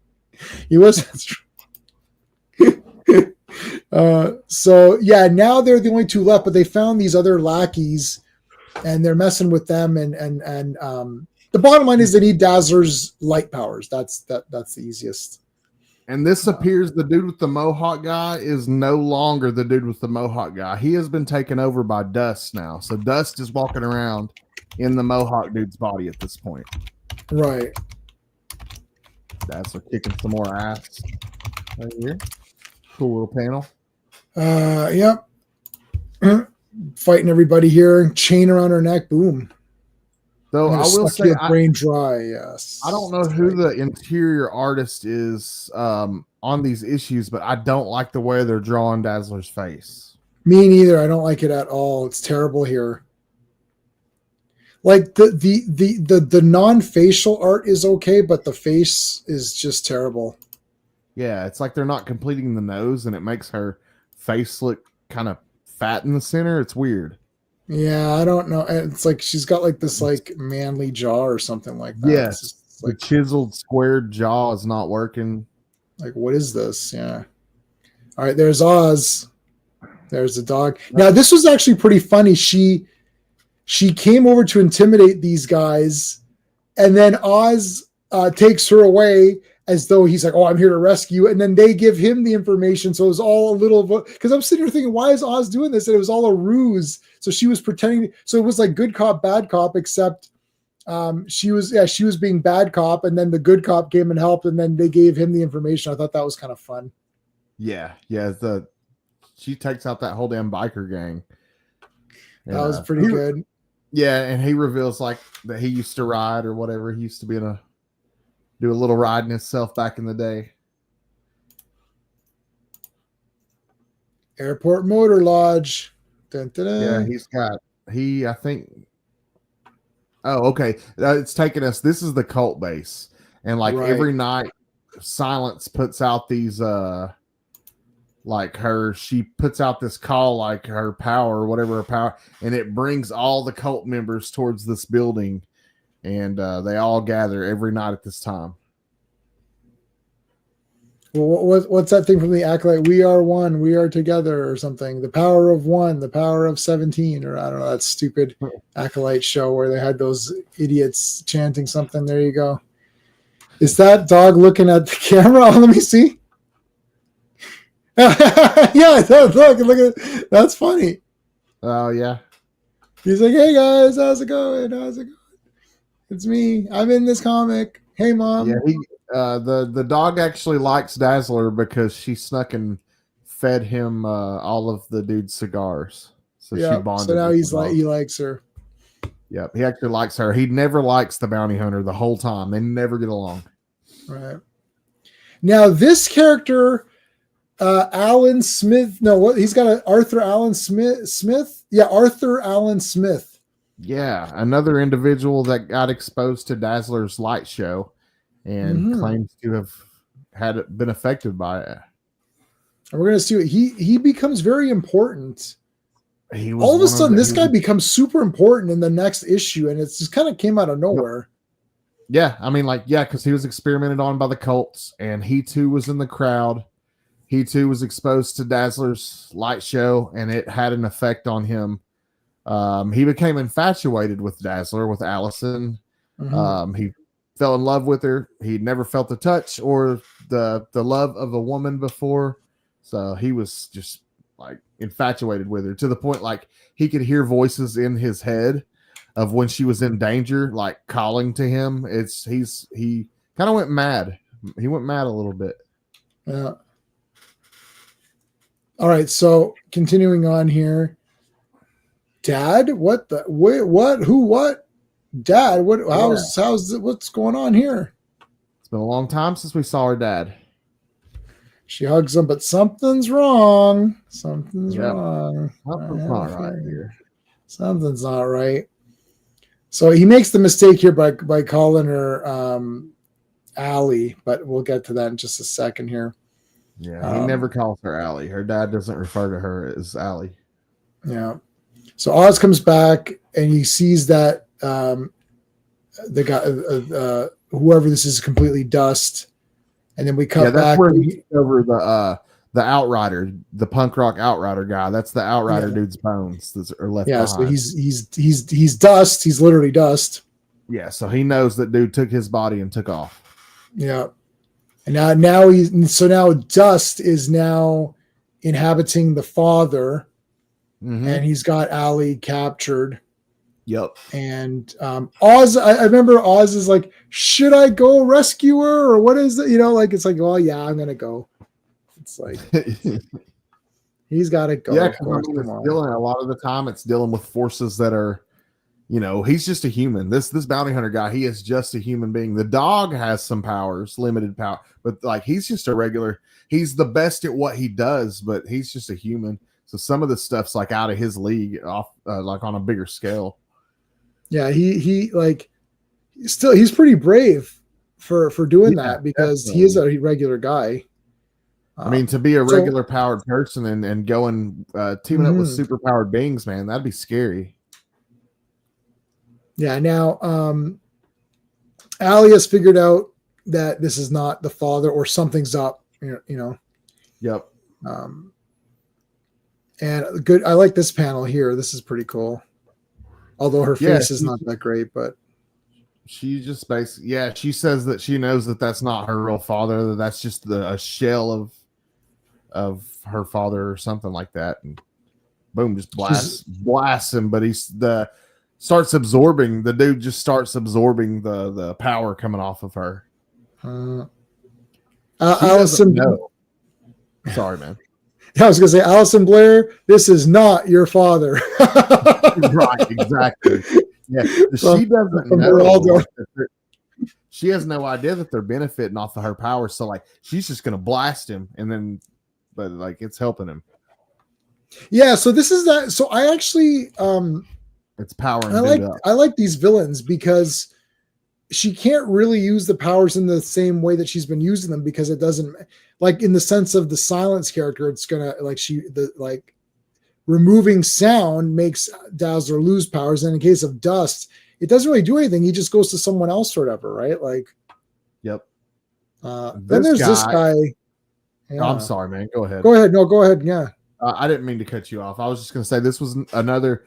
He was headstrong. So yeah, now they're the only two left, but they found these other lackeys and they're messing with them. And the bottom line is they need Dazzler's light powers. That's the easiest. And this appears the dude with the Mohawk guy is no longer the dude with the Mohawk guy. He has been taken over by Dust now. So Dust is walking around in the Mohawk dude's body at this point. Right. Dazzler kicking some more ass right here. Cool little panel. Yep. Fighting everybody here. Chain around her neck. Boom. Though I will say, brain dry. Yes. I don't know who the interior artist is on these issues, but I don't like the way they're drawing Dazzler's face. Me neither. I don't like it at all. It's terrible here. Like the non-facial art is okay, but the face is just terrible. Yeah, it's like they're not completing the nose, and it makes her face look kind of fat in the center. It's weird. Yeah, I don't know. It's like she's got like this like manly jaw or something like that. Yes, like, the chiseled squared jaw is not working. Like, what is this? Yeah. All right, there's Oz. There's the dog. Now, this was actually pretty funny. She came over to intimidate these guys, and then Oz takes her away as though he's like, "Oh, I'm here to rescue," and then they give him the information. So it was all a little because I'm sitting here thinking, why is Oz doing this? And it was all a ruse. So she was pretending. So it was like good cop, bad cop, except she was being bad cop, and then the good cop came and helped, and then they gave him the information. I thought that was kind of fun. Yeah. She takes out that whole damn biker gang. That was pretty good. Yeah, and he reveals like that he used to ride or whatever. He used to do a little riding himself back in the day. Airport Motor Lodge. Dun, dun, dun. Yeah, I think. Oh, okay. It's taking us. This is the cult base, and like every night, Silence puts out these. She puts out this call, like her power, or whatever her power, and it brings all the cult members towards this building, and they all gather every night at this time. Well, what's that thing from the Acolyte? We are one, we are together, or something. The power of one, the power of 17, or I don't know, that stupid Acolyte show where they had those idiots chanting something. There you go. Is that dog looking at the camera? Oh, let me see. Yeah, look at that's funny. Oh yeah. He's like, "Hey guys, how's it going? It's me. I'm in this comic. Hey mom." Yeah, the dog actually likes Dazzler because she snuck and fed him all of the dude's cigars. So she Yeah. bonded. So now with he's the like, dog. he likes her. Yep, he actually likes her. He never likes the bounty hunter the whole time. They never get along. Right. Now this character, Alan Smith. No, what he's got Arthur Allen Smith. Yeah, Arthur Allen Smith. Yeah, another individual that got exposed to Dazzler's light show and claims to have been affected by it. And we're gonna see what he becomes very important. He was All of a sudden, this guy becomes super important in the next issue, and it's just kind of came out of nowhere. Yeah, I mean, because he was experimented on by the cults, and he too was in the crowd. He too was exposed to Dazzler's light show, and it had an effect on him. He became infatuated with Dazzler, with Allison. He fell in love with her. He'd never felt the touch or the love of a woman before, so he was just like infatuated with her to the point like he could hear voices in his head of when she was in danger, like calling to him. He kind of went mad. He went mad a little bit. Yeah. All right, so continuing on here. Dad, what the what who what? Dad, what's going on here? It's been a long time since we saw her dad. She hugs him, but something's wrong. Something's wrong. Something's not right here. Something's not right. So he makes the mistake here by calling her Allie, but we'll get to that in just a second here. Yeah, he never calls her Allie. Her dad doesn't refer to her as Allie. Yeah. So Oz comes back and he sees that the guy, whoever this is, completely dust. And then we cut back. Where he over the Outrider, the punk rock Outrider guy. That's the Outrider dude's bones that are left behind. So he's dust. He's literally dust. Yeah, so he knows that dude took his body and took off. Yeah. And now Dust is now inhabiting the father, and he's got Allie captured. Yep. And Oz, I remember Oz is like, should I go rescue her or what is it? It's like, well, yeah, I'm gonna go. It's like he's got to go. Yeah, a lot of the time it's dealing with forces that are, he's just a human. This bounty hunter guy, he is just a human being. The dog has some powers, limited power, but like he's just a regular. He's the best at what he does, but he's just a human. So some of the stuff's like out of his league, off like on a bigger scale. Yeah, he's pretty brave for doing that because definitely. He is a regular guy. I mean, to be a regular powered person and going teaming up with super powered beings, man, that'd be scary. Yeah. Now, Allie has figured out that this is not the father or something's up. Yep. And good. I like this panel here. This is pretty cool. Although her face is not that great, but she just basically, she says that she knows that that's not her real father. That that's just a shell of her father or something like that. And boom, just blasts him. But the dude just starts absorbing the power coming off of her. Allison, no. Sorry, man. I was going to say, Allison Blair, this is not your father. Right, exactly. Yeah, she doesn't know. She has no idea that they're benefiting off of her power. So, like, she's just going to blast him, but like, it's helping him. Yeah. So this is that. So I actually, it's power. I like these villains because she can't really use the powers in the same way that she's been using them because it doesn't, like, in the sense of the Silence character, it's gonna removing sound makes Dazzler lose powers. And in case of Dust, it doesn't really do anything. He just goes to someone else or whatever, right? Like, yep. Then there's this guy. Yeah. I'm sorry, man. Go ahead. Go ahead. No, go ahead. Yeah. I didn't mean to cut you off. I was just going to say this was another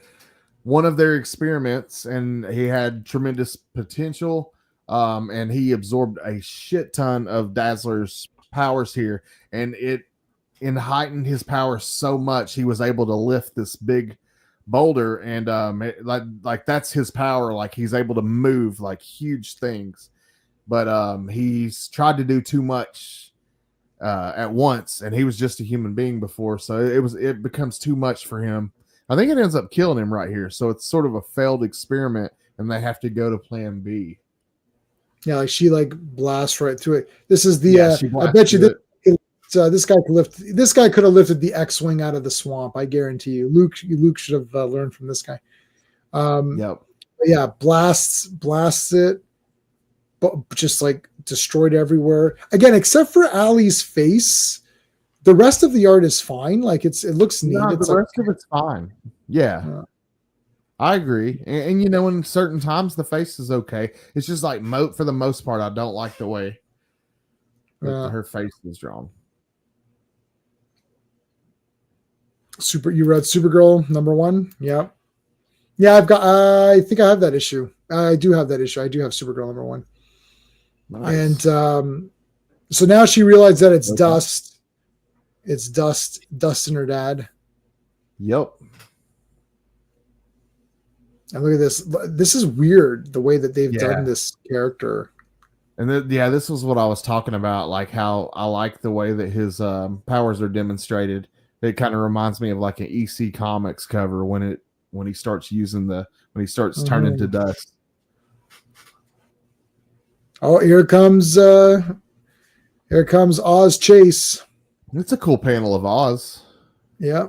one of their experiments, and he had tremendous potential. And he absorbed a shit ton of Dazzler's powers here, and it heightened his power so much he was able to lift this big boulder, and like that's his power. Like, he's able to move like huge things, but he's tried to do too much at once, and he was just a human being before, so it becomes too much for him. I think it ends up killing him right here. So it's sort of a failed experiment, and they have to go to Plan B. Yeah, like she like blasts right through it. This is the. Yeah, she I bet you blasted this guy could lift. This guy could have lifted the X-wing out of the swamp. I guarantee you. Luke should have learned from this guy. Yep. Yeah, blasts it, but just like destroyed everywhere again, except for Allie's face. The rest of the art is fine. Like it looks neat. No, It's the like, rest of it's fine. Yeah. I agree. And you know, in certain times the face is okay. It's just like for the most part, I don't like the way that her face is drawn. You read Supergirl #1? Yeah. Yeah, I've got I think I have that issue. I do have that issue. I do have Supergirl #1. Nice. And so now she realized that it's dust. It's dust in her dad. Yep. And look at this. This is weird, the way that they've done this character. And this was what I was talking about, like how I like the way that his powers are demonstrated. It kind of reminds me of like an EC Comics cover when he starts turning to dust. Oh, here comes Oz Chase. It's a cool panel of Oz. Yeah.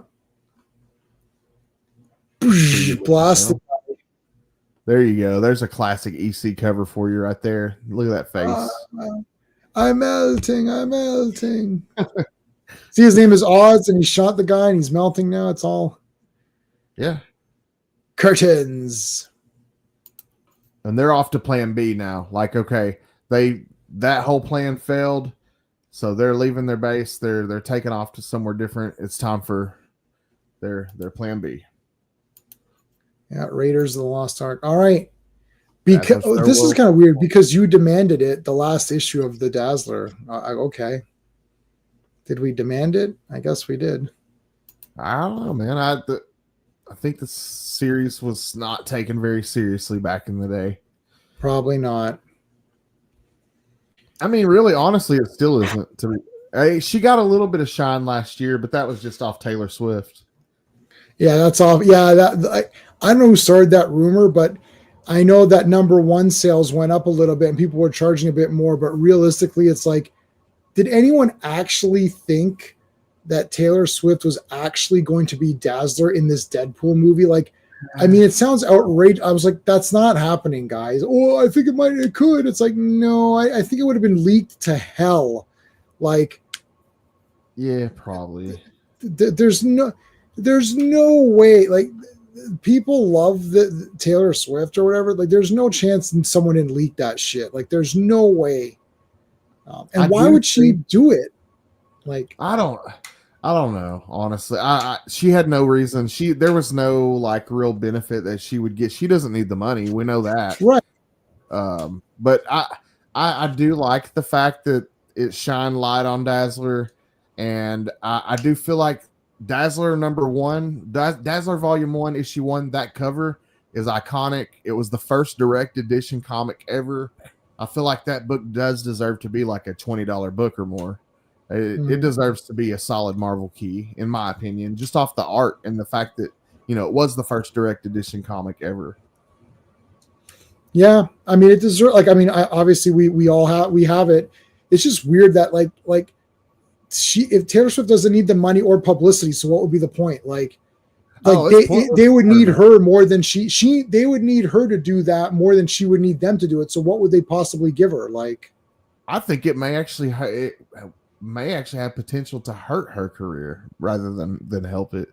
Blasted. There you go. There's a classic EC cover for you right there. Look at that face. I'm melting. See, his name is Oz, and he shot the guy, and he's melting now. It's all curtains. And they're off to Plan B now. Like, okay, that whole plan failed, so they're leaving their base. They're taking off to somewhere different. It's time for their Plan B. Yeah, Raiders of the Lost Ark. All right. Because this is kind of weird because you demanded it the last issue of the Dazzler. Okay. Did we demand it? I guess we did. I don't know, man. I think the series was not taken very seriously back in the day. Probably not. I mean, really, honestly, it still isn't. She got a little bit of shine last year, but that was just off Taylor Swift. Yeah, that's off. Yeah, I don't know who started that rumor, but I know that #1 sales went up a little bit and people were charging a bit more. But realistically, it's like, did anyone actually think that Taylor Swift was actually going to be Dazzler in this Deadpool movie? Like, I mean, it sounds outrageous. I was like, that's not happening, guys. Oh, I think it could. It's like, no, I think it would have been leaked to hell. Like, yeah, probably. There's no way. Like, people love the Taylor Swift or whatever. Like, there's no chance someone didn't leak that shit. Like, there's no way. And why would she do it? Like, I don't know. Honestly, she had no reason. There was no like real benefit that she would get. She doesn't need the money. We know that, right? But I do like the fact that it shined light on Dazzler, and I do feel like Dazzler #1, Dazzler Volume 1, Issue 1, that cover is iconic. It was the first direct edition comic ever. I feel like that book does deserve to be like a $20 book or more. It deserves to be a solid Marvel key, in my opinion, just off the art and the fact that, you know, it was the first direct edition comic ever. Yeah, I mean, it deserves. Like, I mean, obviously we have it. It's just weird that like if Taylor Swift doesn't need the money or publicity, so what would be the point? Like they would need her more than they would need her to do that more than she would need them to do it. So what would they possibly give her? Like, I think it may actually have potential to hurt her career rather than help it.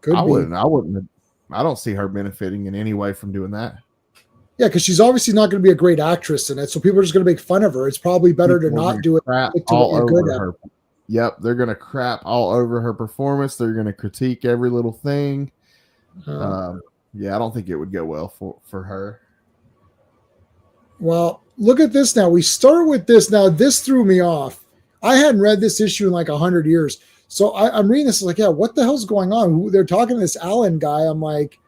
I don't see her benefiting in any way from doing that. Yeah, because she's obviously not going to be a great actress in it, so people are just going to make fun of her. It's probably better to not do it. All over her. Yep, they're going to crap all over her performance. They're going to critique every little thing. Yeah, I don't think it would go well for her. Well, look at this now. We start with this. Now, this threw me off. I hadn't read this issue in like 100 years. So I'm reading this like, yeah, what the hell's going on? They're talking to this Allen guy. I'm like,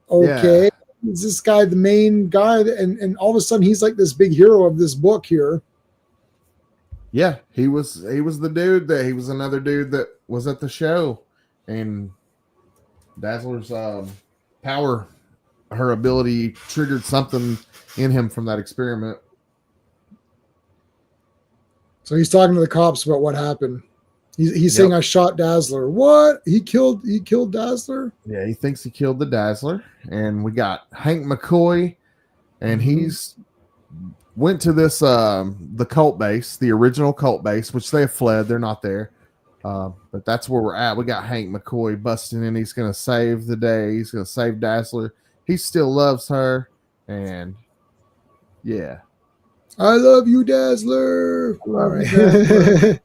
okay, is this guy the main guy? And all of a sudden he's like this big hero of this book here. Yeah, he was the dude he was another dude that was at the show, and Dazzler's power, her ability triggered something in him from that experiment. So he's talking to the cops about what happened. He's Yep. saying I shot Dazzler. What? He killed Dazzler? Yeah, he thinks he killed the Dazzler. And we got Hank McCoy, and he's went to this the cult base, the original cult base, which they have fled. They're not there. But that's where we're at. We got Hank McCoy busting in. He's going to save the day. He's going to save Dazzler. He still loves her. And yeah. I love you, Dazzler. All Love right. you, Dazzler.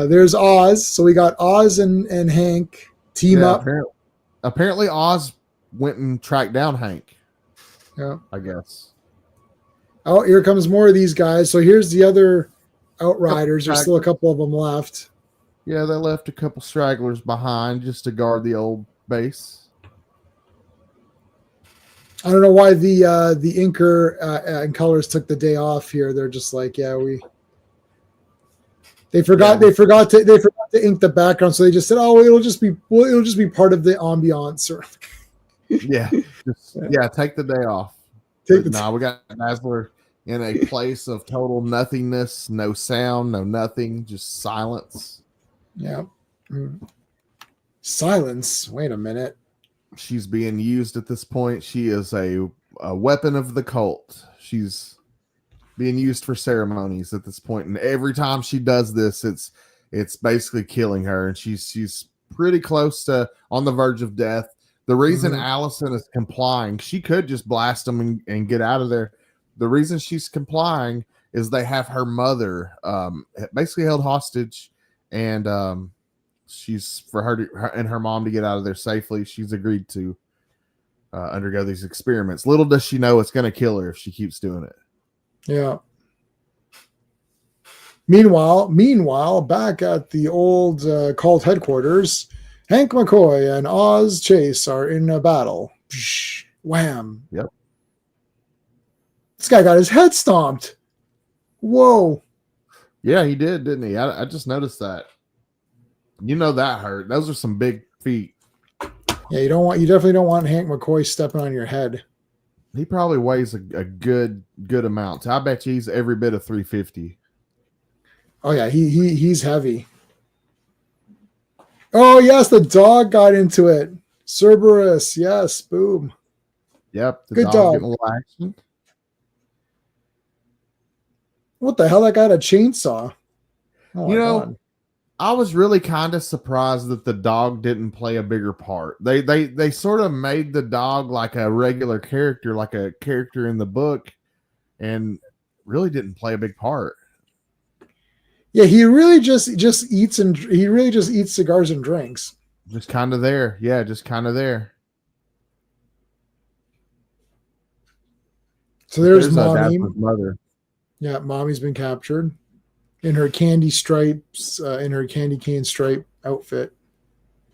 There's Oz. So we got Oz and Hank team up. Apparently Oz went and tracked down Hank. Yeah. I guess. Oh, here comes more of these guys. So here's the other Outriders. There's still a couple of them left. Yeah, they left a couple stragglers behind just to guard the old base. I don't know why the inker and colors took the day off here. They're just like, yeah, they forgot to ink the background, so they just said, oh, it'll just be part of the ambiance. Or Yeah, take the day off. We got Dazzler in a place of total nothingness, no sound, no nothing, just silence. Yeah. Silence. Wait a minute. She's being used at this point. She is a weapon of the cult. She's being used for ceremonies at this point, and every time she does this, it's basically killing her, and she's pretty close to on the verge of death. The reason Allison is complying, she could just blast them and get out of there. The reason she's complying is they have her mother basically held hostage, and she's for her and her mom to get out of there safely. She's agreed to undergo these experiments. Little does she know it's going to kill her if she keeps doing it. Yeah. Meanwhile, back at the old cult headquarters, Hank McCoy and Oz Chase are in a battle. Psh, wham. Yep. This guy got his head stomped. Whoa. Yeah, he did, didn't he? I just noticed that. You know that hurt. Those are some big feet. Yeah, you definitely don't want Hank McCoy stepping on your head. He probably weighs a good amount. I bet you he's every bit of 350. Oh yeah, he's heavy. Oh yes, the dog got into it. Cerberus, yes, boom. Yep, the good dog. Getting a little action. What the hell? That guy had a chainsaw. Oh, you know, God. I was really kind of surprised that the dog didn't play a bigger part. They sort of made the dog like a regular character, like a character in the book, and really didn't play a big part. Yeah, he really just eats cigars and drinks. Just kind of there. Yeah, just kind of there. So there's Mommy. Mother. Yeah, Mommy's been captured in her candy stripes, in her candy cane stripe outfit.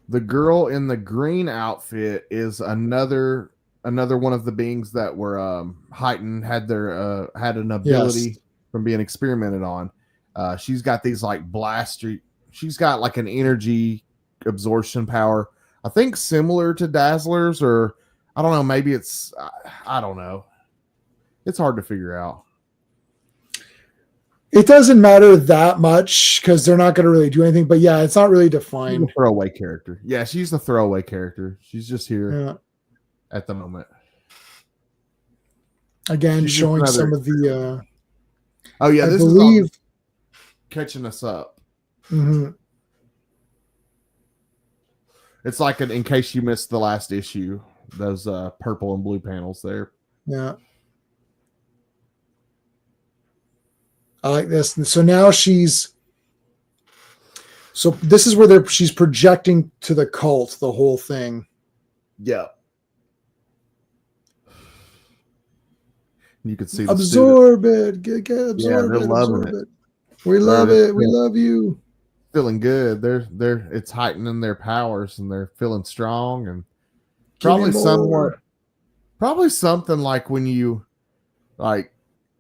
The girl in the green outfit is another one of the beings that were heightened, had an ability from being experimented on. She's got these like blaster. She's got like an energy absorption power. I think similar to Dazzler's, or I don't know. Maybe it's I don't know. It's hard to figure out. It doesn't matter that much because they're not going to really do anything. But yeah, it's not really defined. She's a throwaway character. Yeah, she's the throwaway character. She's just here at the moment. Again, she's showing some of the. Oh yeah, this is catching us up. Mm-hmm. It's like in case you missed the last issue, those purple and blue panels there. Yeah. I like this. So now this is where she's projecting to the cult the whole thing. Yeah. You could see absorb it. Get absorb they're it. Loving it. We love it. We love you. Feeling good. It's heightening their powers and they're feeling strong and probably something like when you I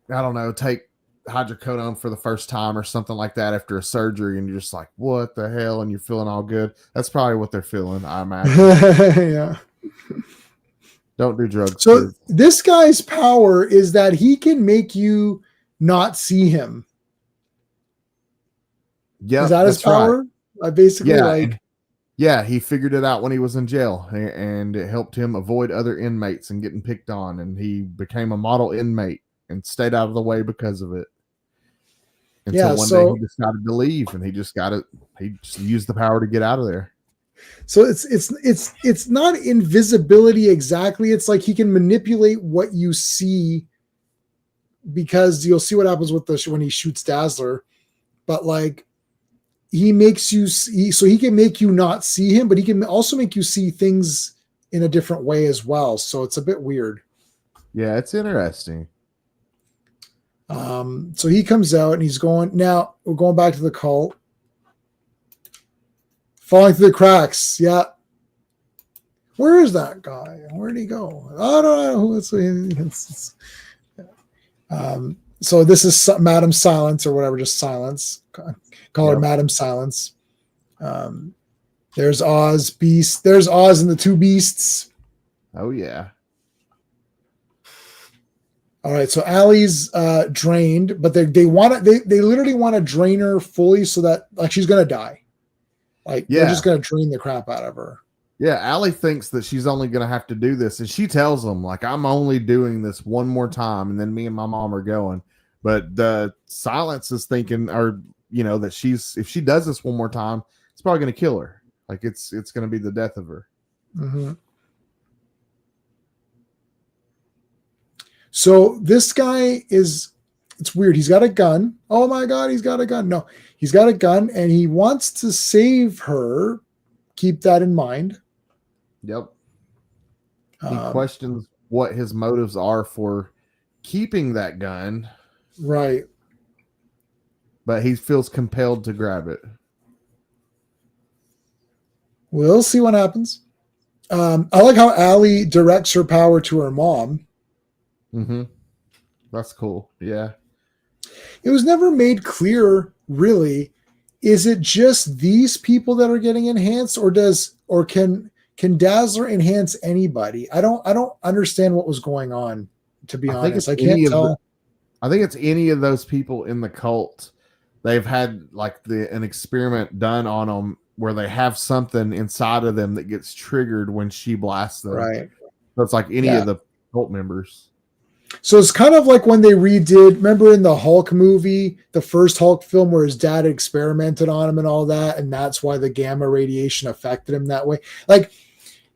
don't know, take hydrocodone for the first time or something like that after a surgery, and you're just like, what the hell? And you're feeling all good. That's probably what they're feeling, I imagine. Yeah. Don't do drugs, So kids. this guy's power is that he can make you not see him. Yeah, Is that his power? Right. I basically yeah, he figured it out when he was in jail, and it helped him avoid other inmates and getting picked on, and he became a model inmate and stayed out of the way because of it. Until one day he decided to leave, and he just used the power to get out of there. So it's not invisibility exactly. It's like he can manipulate what you see, because you'll see what happens with when he shoots Dazzler, but like he makes you see, so he can make you not see him, but he can also make you see things in a different way as well. So it's a bit weird. Yeah, it's interesting. So he comes out and he's going, now we're going back to the cult. Falling through the cracks. Yeah. Where is that guy? Where'd he go? I don't know who it's so this is Madam Silence or whatever, just Silence. Call her Madam Silence. There's Oz, Beast. There's Oz and the two beasts. Oh, yeah. All right, so Allie's drained, but they literally want to drain her fully so that like she's gonna die. Like they're just gonna drain the crap out of her. Yeah, Allie thinks that she's only gonna have to do this, and she tells them like, "I'm only doing this one more time, and then me and my mom are going." But the Silence is thinking, or that if she does this one more time, it's probably gonna kill her. Like it's gonna be the death of her. Mm-hmm. So this guy it's weird. He's got a gun. Oh my God, he's got a gun. No, he's got a gun and he wants to save her. Keep that in mind. Yep. He questions what his motives are for keeping that gun. Right. But he feels compelled to grab it. We'll see what happens. I like how Allie directs her power to her mom. Mm-hmm. That's cool. Yeah. It was never made clear, really. Is it just these people that are getting enhanced, or can Dazzler enhance anybody? I don't understand what was going on, to be honest. I can't tell. I think it's any of those people in the cult. They've had like an experiment done on them where they have something inside of them that gets triggered when she blasts them. Right. So it's like any of the cult members. So it's kind of like when they redid, remember in the Hulk movie, the first Hulk film where his dad experimented on him and all that, and that's why the gamma radiation affected him that way. Like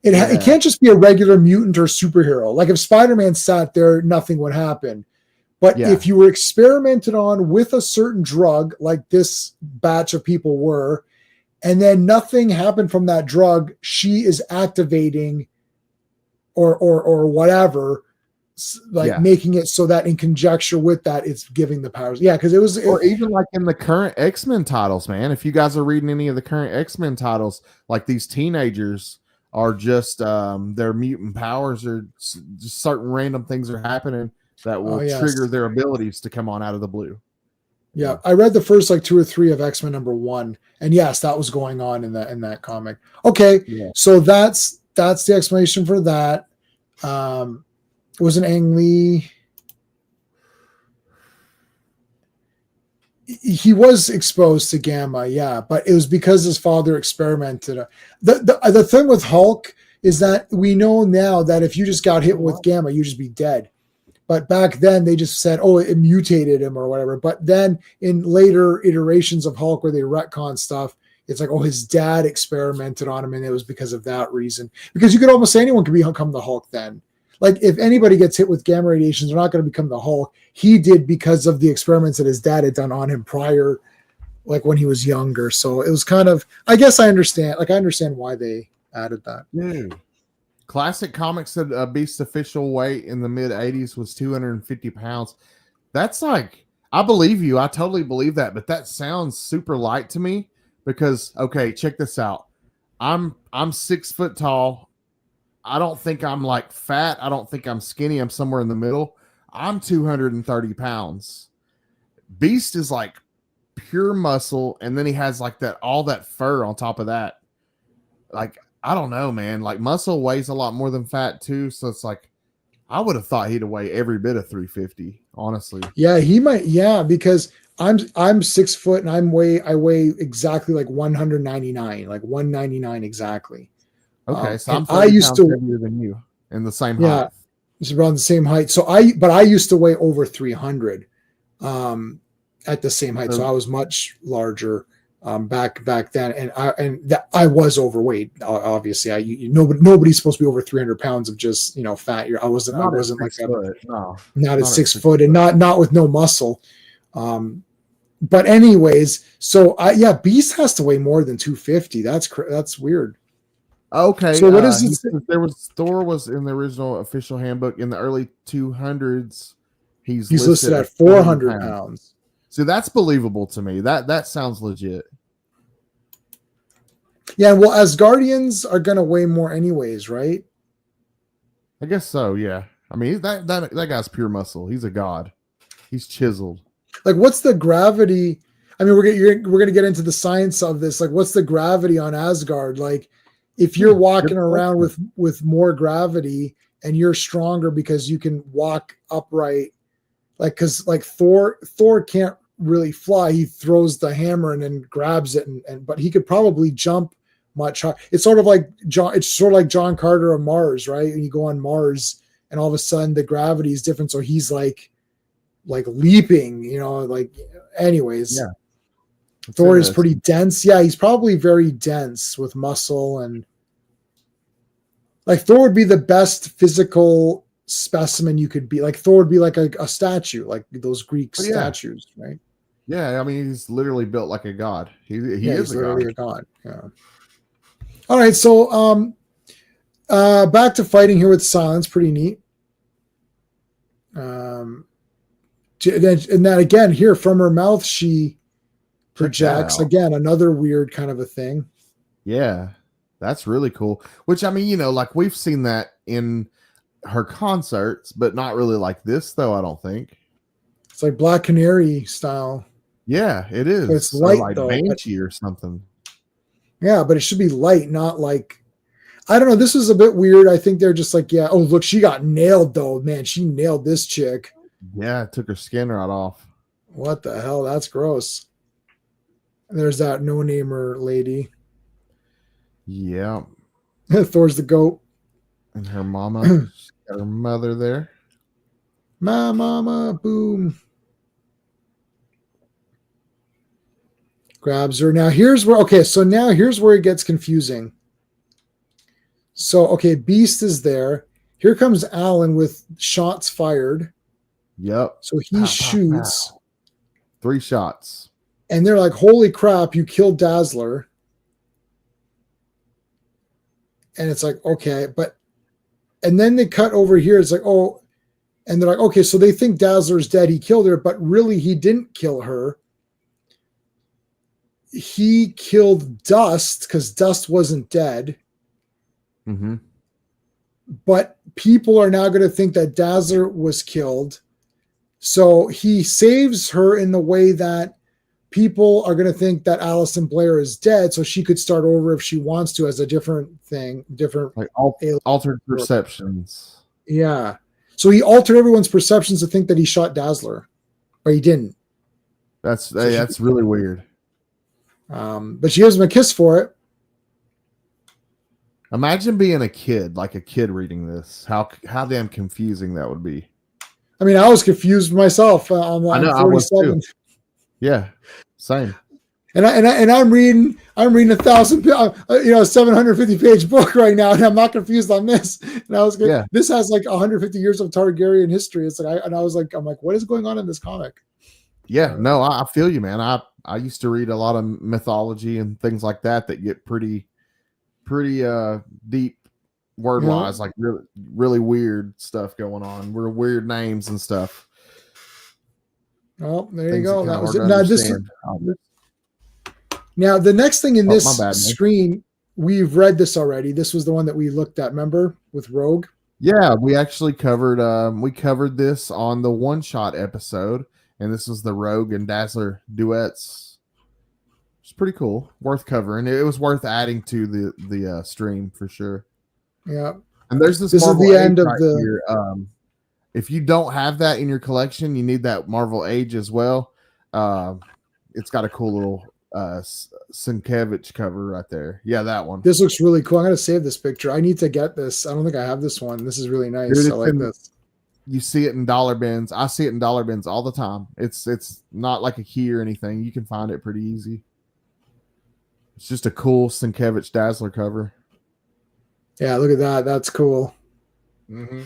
it can't just be a regular mutant or superhero. Like if Spider-Man sat there, nothing would happen. But if you were experimented on with a certain drug, like this batch of people were, and then nothing happened from that drug, she is activating or whatever, making it so that in conjecture with that, it's giving the powers. Yeah, because or even like in the current X-Men titles, man. If you guys are reading any of the current X-Men titles, like these teenagers are just their mutant powers, or just certain random things are happening that will trigger their abilities to come on out of the blue. Yeah, I read the first like 2 or 3 of X-Men #1, and yes, that was going on in that comic. Okay, so that's the explanation for that. It was an Ang Lee. He was exposed to gamma, but it was because his father experimented. The thing with Hulk is that we know now that if you just got hit with gamma, you'd just be dead. But back then they just said, oh, it mutated him or whatever. But then in later iterations of Hulk where they retcon stuff, it's like, oh, his dad experimented on him and it was because of that reason. Because you could almost say anyone could become the Hulk then. Like if anybody gets hit with gamma radiation, they're not going to become the Hulk. He did because of the experiments that his dad had done on him prior, like when he was younger. So it was kind of, I guess I understand. Like I understand why they added that. Dude. Classic Comics said Beast's official weight in the mid 80s was 250 pounds. That's like, I believe you. I totally believe that, but that sounds super light to me because, okay, check this out. I'm 6 foot tall. I don't think I'm like fat. I don't think I'm skinny. I'm somewhere in the middle. I'm 230 pounds. Beast is like pure muscle, and then he has like that all that fur on top of that. Like, I don't know, man. Like, muscle weighs a lot more than fat too, so it's like I would have thought he'd weigh every bit of 350, honestly. Yeah, he might. Yeah, because I'm 6 foot and I weigh exactly like 199, like 199 exactly. Okay, so I'm And I 30 used pounds to, heavier than you in the same yeah, height. it's around the same height. But I used to weigh over 300 at the same height. So I was much larger back then, and I was overweight. Obviously, nobody's supposed to be over 300 pounds of just fat. I wasn't like Foot. No, not at 6 foot and not with no muscle. But anyways, so Beast has to weigh more than 250. That's weird. Okay. So what is it? Thor was in the original official handbook in the early 200s. He's listed at 400 pounds. So that's believable to me. That sounds legit. Yeah, well, Asgardians are going to weigh more anyways, right? I guess so. Yeah. I mean, that guy's pure muscle. He's a god. He's chiseled. Like, what's the gravity? I mean, we're gonna get into the science of this. Like, what's the gravity on Asgard? Like, if you're walking around with more gravity and you're stronger because you can walk upright, like, because like Thor can't really fly. He throws the hammer and then grabs it, but he could probably jump much higher. It's sort of like John Carter of Mars, right? And you go on Mars, and all of a sudden the gravity is different, so he's like leaping, like, anyways. Yeah. Thor is pretty dense. Yeah, he's probably very dense with muscle, and like Thor would be the best physical specimen you could be. Like Thor would be like a statue, like those Greek statues, right? Yeah, I mean, he's literally built like a god. He is literally a god. Yeah. All right, so back to fighting here with Silence. Pretty neat. And then again, here from her mouth, she projects again, another weird kind of a thing. Yeah, that's really cool. Which, I mean, like we've seen that in her concerts, but not really like this, though. I don't think it's like Black Canary style. Yeah, it is. But it's light, like though. Banshee or something. Yeah, but it should be light, not like, I don't know. This is a bit weird. I think they're just like, yeah. Oh, look, she got nailed though. Man, she nailed this chick. Yeah, it took her skin right off. What the hell? That's gross. There's that no-namer lady. Yeah. Thor's the goat. And her mama. She's got her mother there. My mama, boom. Grabs her. Now here's where it gets confusing. So, okay, Beast is there. Here comes Alan with shots fired. Yep. So he shoots. 3 shots. And they're like, holy crap, you killed Dazzler. And it's like, okay, and then they cut over here. It's like, oh, and they're like, okay, so they think Dazzler's dead. He killed her, but really he didn't kill her. He killed Dust because Dust wasn't dead. Mm-hmm. But people are now going to think that Dazzler was killed. So he saves her in the way that people are going to think that Alison Blair is dead, so she could start over if she wants to as a different thing, different like altered perceptions. Yeah. So he altered everyone's perceptions to think that he shot Dazzler, but he didn't. That's really weird. But she gives him a kiss for it. Imagine being a kid reading this. How damn confusing that would be. I mean, I was confused myself on line 47. I was too. Yeah, same. And I'm reading 750 page book right now, and I'm not confused on this. And I was good. Yeah. This has like 150 years of Targaryen history. It's like I'm like, what is going on in this comic? Yeah, no, I feel you, man. I used to read a lot of mythology and things like that get pretty deep word wise, like really, really weird stuff going on. Weird names and stuff. Oh, there you go. That was it. Now the next thing in this screen, we've read this already. This was the one that we looked at, remember, with Rogue? Yeah, we actually covered this on the one shot episode, and this was the Rogue and Dazzler duets. It's pretty cool, worth covering. It was worth adding to the stream for sure. Yeah, and there's this. This Marvel is the Age end of right the. here. If you don't have that in your collection, you need that Marvel Age as well. It's got a cool little Sienkiewicz cover right there. Yeah, that one. This looks really cool. I'm gonna save this picture. I need to get this. I don't think I have this one. This is really nice. Dude, I like this. You see it in dollar bins. I see it in dollar bins all the time. It's not like a key or anything. You can find it pretty easy. It's just a cool Sienkiewicz Dazzler cover. Yeah, look at that. That's cool. Mm-hmm.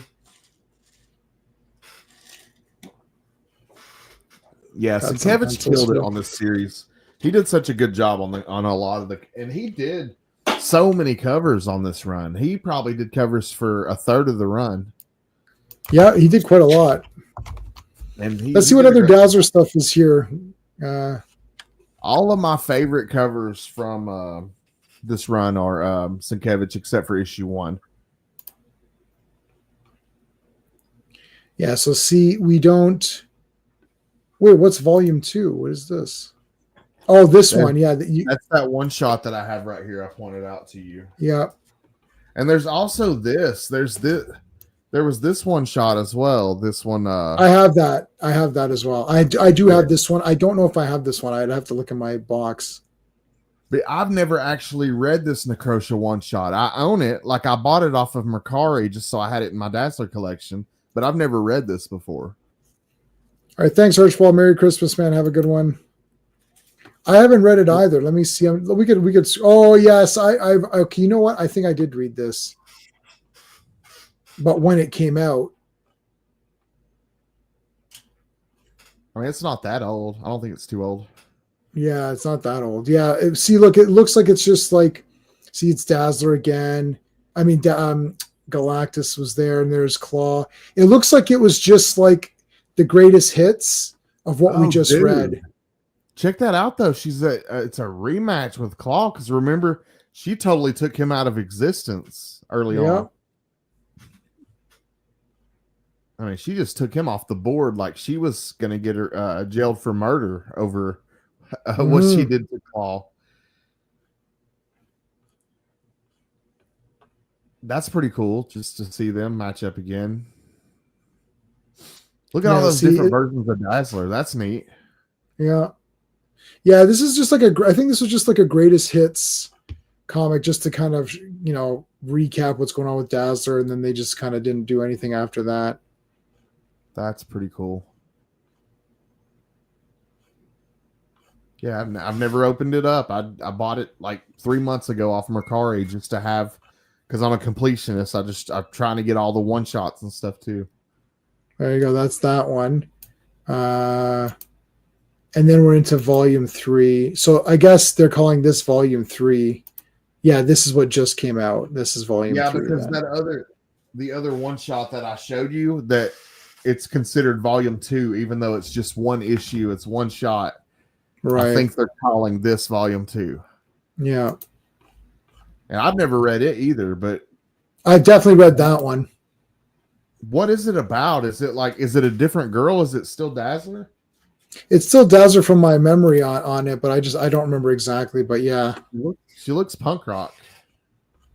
Yeah, Sienkiewicz killed it on this series. He did such a good job on a lot of and he did so many covers on this run. He probably did covers for a third of the run. Yeah, he did quite a lot. And let's see what other Dazzler stuff is here. All of my favorite covers from this run are Sienkiewicz, except for issue 1. Yeah, so see, we don't. Wait, what's volume 2? What is this? Oh, this one. Yeah, that's that one shot that I have right here. I pointed out to you. Yeah, and there's also this. There was this one shot as well. This one. I have that. I have that as well. I do have this one. I don't know if I have this one. I'd have to look in my box. But I've never actually read this Necrosha one shot. I own it. Like I bought it off of Mercari just so I had it in my Dazzler collection. But I've never read this before. All right, thanks, Archibald. Merry Christmas, man. Have a good one. I haven't read it either. Let me see. We could. Oh yes, okay. You know what? I think I did read this, but when it came out. I mean, it's not that old. I don't think it's too old. Yeah, it's not that old. Yeah, see, look, it looks like it's just like, see, it's Dazzler again. I mean, Galactus was there, and there's Claw. It looks like it was just like the greatest hits of what we just read. Check that out, though. It's a rematch with Claw, because remember, she totally took him out of existence early on. I mean, she just took him off the board like she was going to get her jailed for murder over what she did to Claw. That's pretty cool just to see them match up again. Look at all those different versions of Dazzler. That's neat. Yeah. Yeah, this is just like I think this was just like a greatest hits comic just to kind of, recap what's going on with Dazzler, and then they just kind of didn't do anything after that. That's pretty cool. Yeah, I've never opened it up. I bought it like 3 months ago off Mercari just to have, because I'm a completionist. I'm trying to get all the one shots and stuff too. There you go. That's that one. And then we're into volume 3. So I guess they're calling this volume 3. Yeah, this is what just came out. This is volume 3. Yeah, because the other one shot that I showed you, that it's considered volume 2, even though it's just one issue, it's one shot. Right. I think they're calling this volume 2. Yeah. And I've never read it either, but I've definitely read that one. What is it about? Is it a different girl? Is it still Dazzler? It's still Dazzler from my memory on it, but I don't remember exactly. But yeah, she looks punk rock.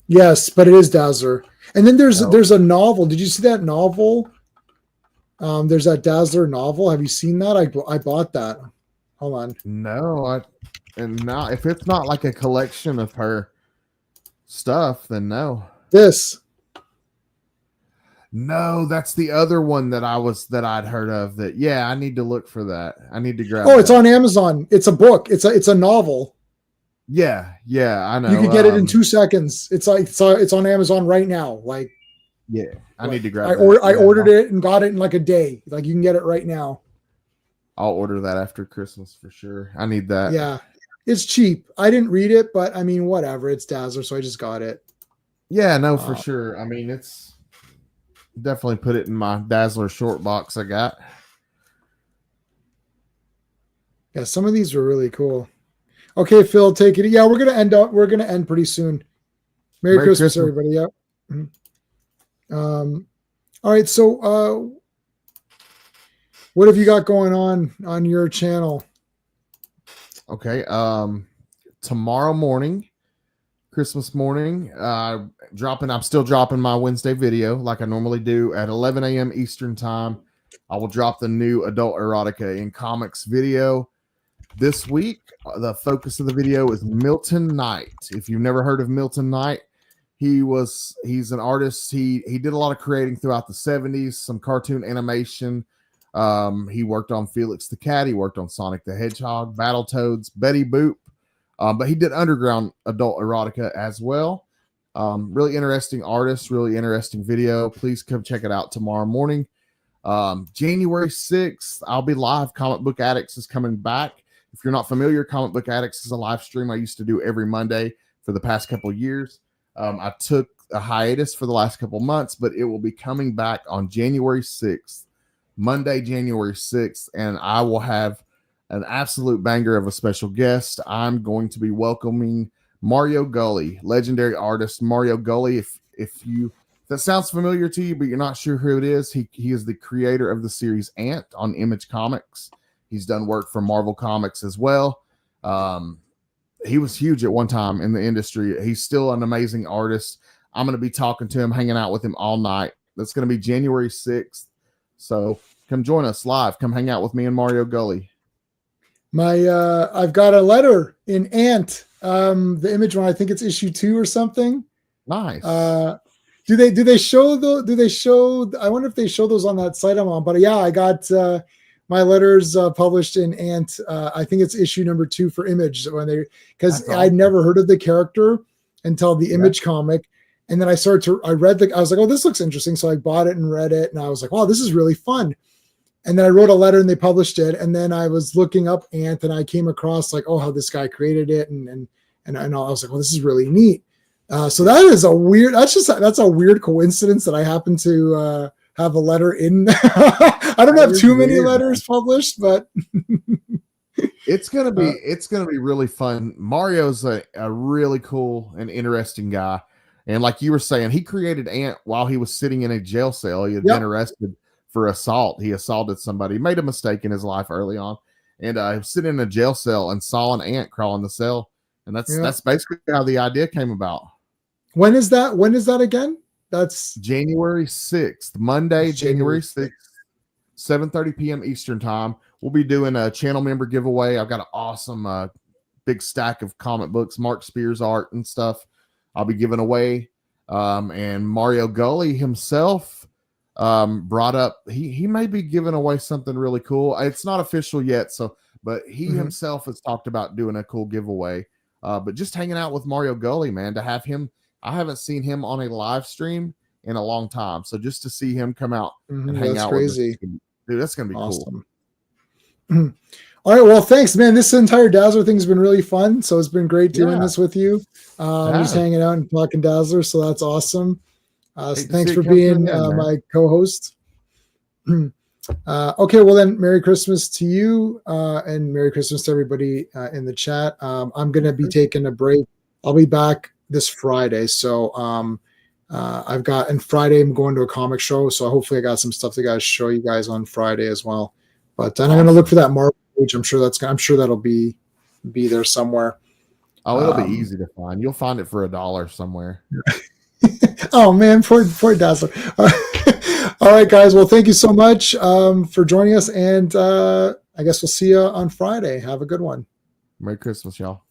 Yes, but it is Dazzler. And then there's a novel. Did you see that novel? There's that Dazzler novel. Have you seen that? I bought that. Hold on. No, if it's not like a collection of her stuff, then no. No, that's the other one that I'd heard of. I need to look for that. I need to grab. Oh, it's on Amazon. It's a book. It's a novel. Yeah, I know. You can get it in 2 seconds. It's on Amazon right now. Like, yeah, I need to grab. I ordered it and got it in like a day. Like, you can get it right now. I'll order that after Christmas for sure. I need that. Yeah, it's cheap. I didn't read it, but I mean, whatever. It's Dazzler, so I just got it. Yeah, no, for sure. I mean, it's. Definitely put it in my Dazzler short box I got. Yeah, some of these were really cool. Okay, Phil, take it. Yeah, we're gonna end pretty soon. Merry Christmas, everybody. Yeah. Mm-hmm. All right, so what have you got going on your channel? Okay. Tomorrow morning, Christmas morning, I'm still dropping my Wednesday video like I normally do at 11 a.m. Eastern time. I will drop the new adult erotica in comics video this week. The focus of the video is Milton Knight. If you've never heard of Milton Knight, he's an artist. He did a lot of creating throughout the 70s, some cartoon animation. He worked on Felix the Cat. He worked on Sonic the Hedgehog, Battletoads, Betty Boop. But he did underground adult erotica as well. Really interesting artist, really interesting video. Please come check it out tomorrow morning. January 6th, I'll be live. Comic Book Addicts is coming back. If you're not familiar, Comic Book Addicts is a live stream I used to do every Monday for the past couple of years. I took a hiatus for the last couple of months, but it will be coming back on January 6th, Monday, January 6th, and I will have an absolute banger of a special guest. I'm going to be welcoming Mario Gully, legendary artist Mario Gully. If that sounds familiar to you, but you're not sure who it is, he is the creator of the series Ant on Image Comics. He's done work for Marvel Comics as well. He was huge at one time in the industry. He's still an amazing artist. I'm going to be talking to him, hanging out with him all night. That's going to be January 6th. So come join us live. Come hang out with me and Mario Gully. I've got a letter in Ant. The Image one, I think it's issue 2 or something. Nice. Do they show I wonder if they show those on that site I'm on, but yeah, I got my letters published in Ant. I think it's issue number 2 for Image because awesome. I'd never heard of the character until the Image comic. And then I was like, oh, this looks interesting. So I bought it and read it and I was like, wow, this is really fun. And then I wrote a letter and they published it. And then I was looking up Ant and I came across like, oh, how this guy created it. And I was like, well, this is really neat. So that's a weird coincidence that I happen to have a letter in. I don't have too many letters published, but it's gonna be really fun. Mario's a really cool and interesting guy, and like you were saying, he created Ant while he was sitting in a jail cell. He had been arrested for assault. He assaulted somebody, made a mistake in his life early on, and he was sitting in a jail cell and saw an ant crawl in the cell, and that's basically how the idea came about. When is that again? That's January 6th, Monday, January 6th, 7:30 p.m. Eastern time. We'll be doing a channel member giveaway. I've got an awesome big stack of comic books, Mark Spears art and stuff I'll be giving away. And Mario Gully himself brought up, he may be giving away something really cool. It's not official yet, but he himself has talked about doing a cool giveaway. But just hanging out with Mario Gully, man, to have him, I haven't seen him on a live stream in a long time. So just to see him come out and hang out with us, dude, that's going to be awesome. Cool. All right. Well, thanks, man. This entire Dazzler thing has been really fun. So it's been great doing this with you. Just hanging out and talking Dazzler. So that's awesome. So thanks for being my co-host. Okay. Well then, Merry Christmas to you and Merry Christmas to everybody in the chat. I'm going to be taking a break. I'll be back this Friday. So and Friday I'm going to a comic show. So hopefully I got some stuff to show you guys on Friday as well. But then I'm going to look for that Marvel page. I'm sure that'll be there somewhere. Oh, it'll be easy to find. You'll find it for $1 somewhere. Oh man, poor Dazzler. All right, guys. Well, thank you so much for joining us. And I guess we'll see you on Friday. Have a good one. Merry Christmas, y'all.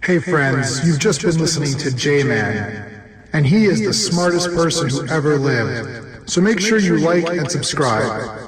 Hey friends, you've just been listening to J-Man, and he is the smartest person who ever lived. So make sure you like and subscribe.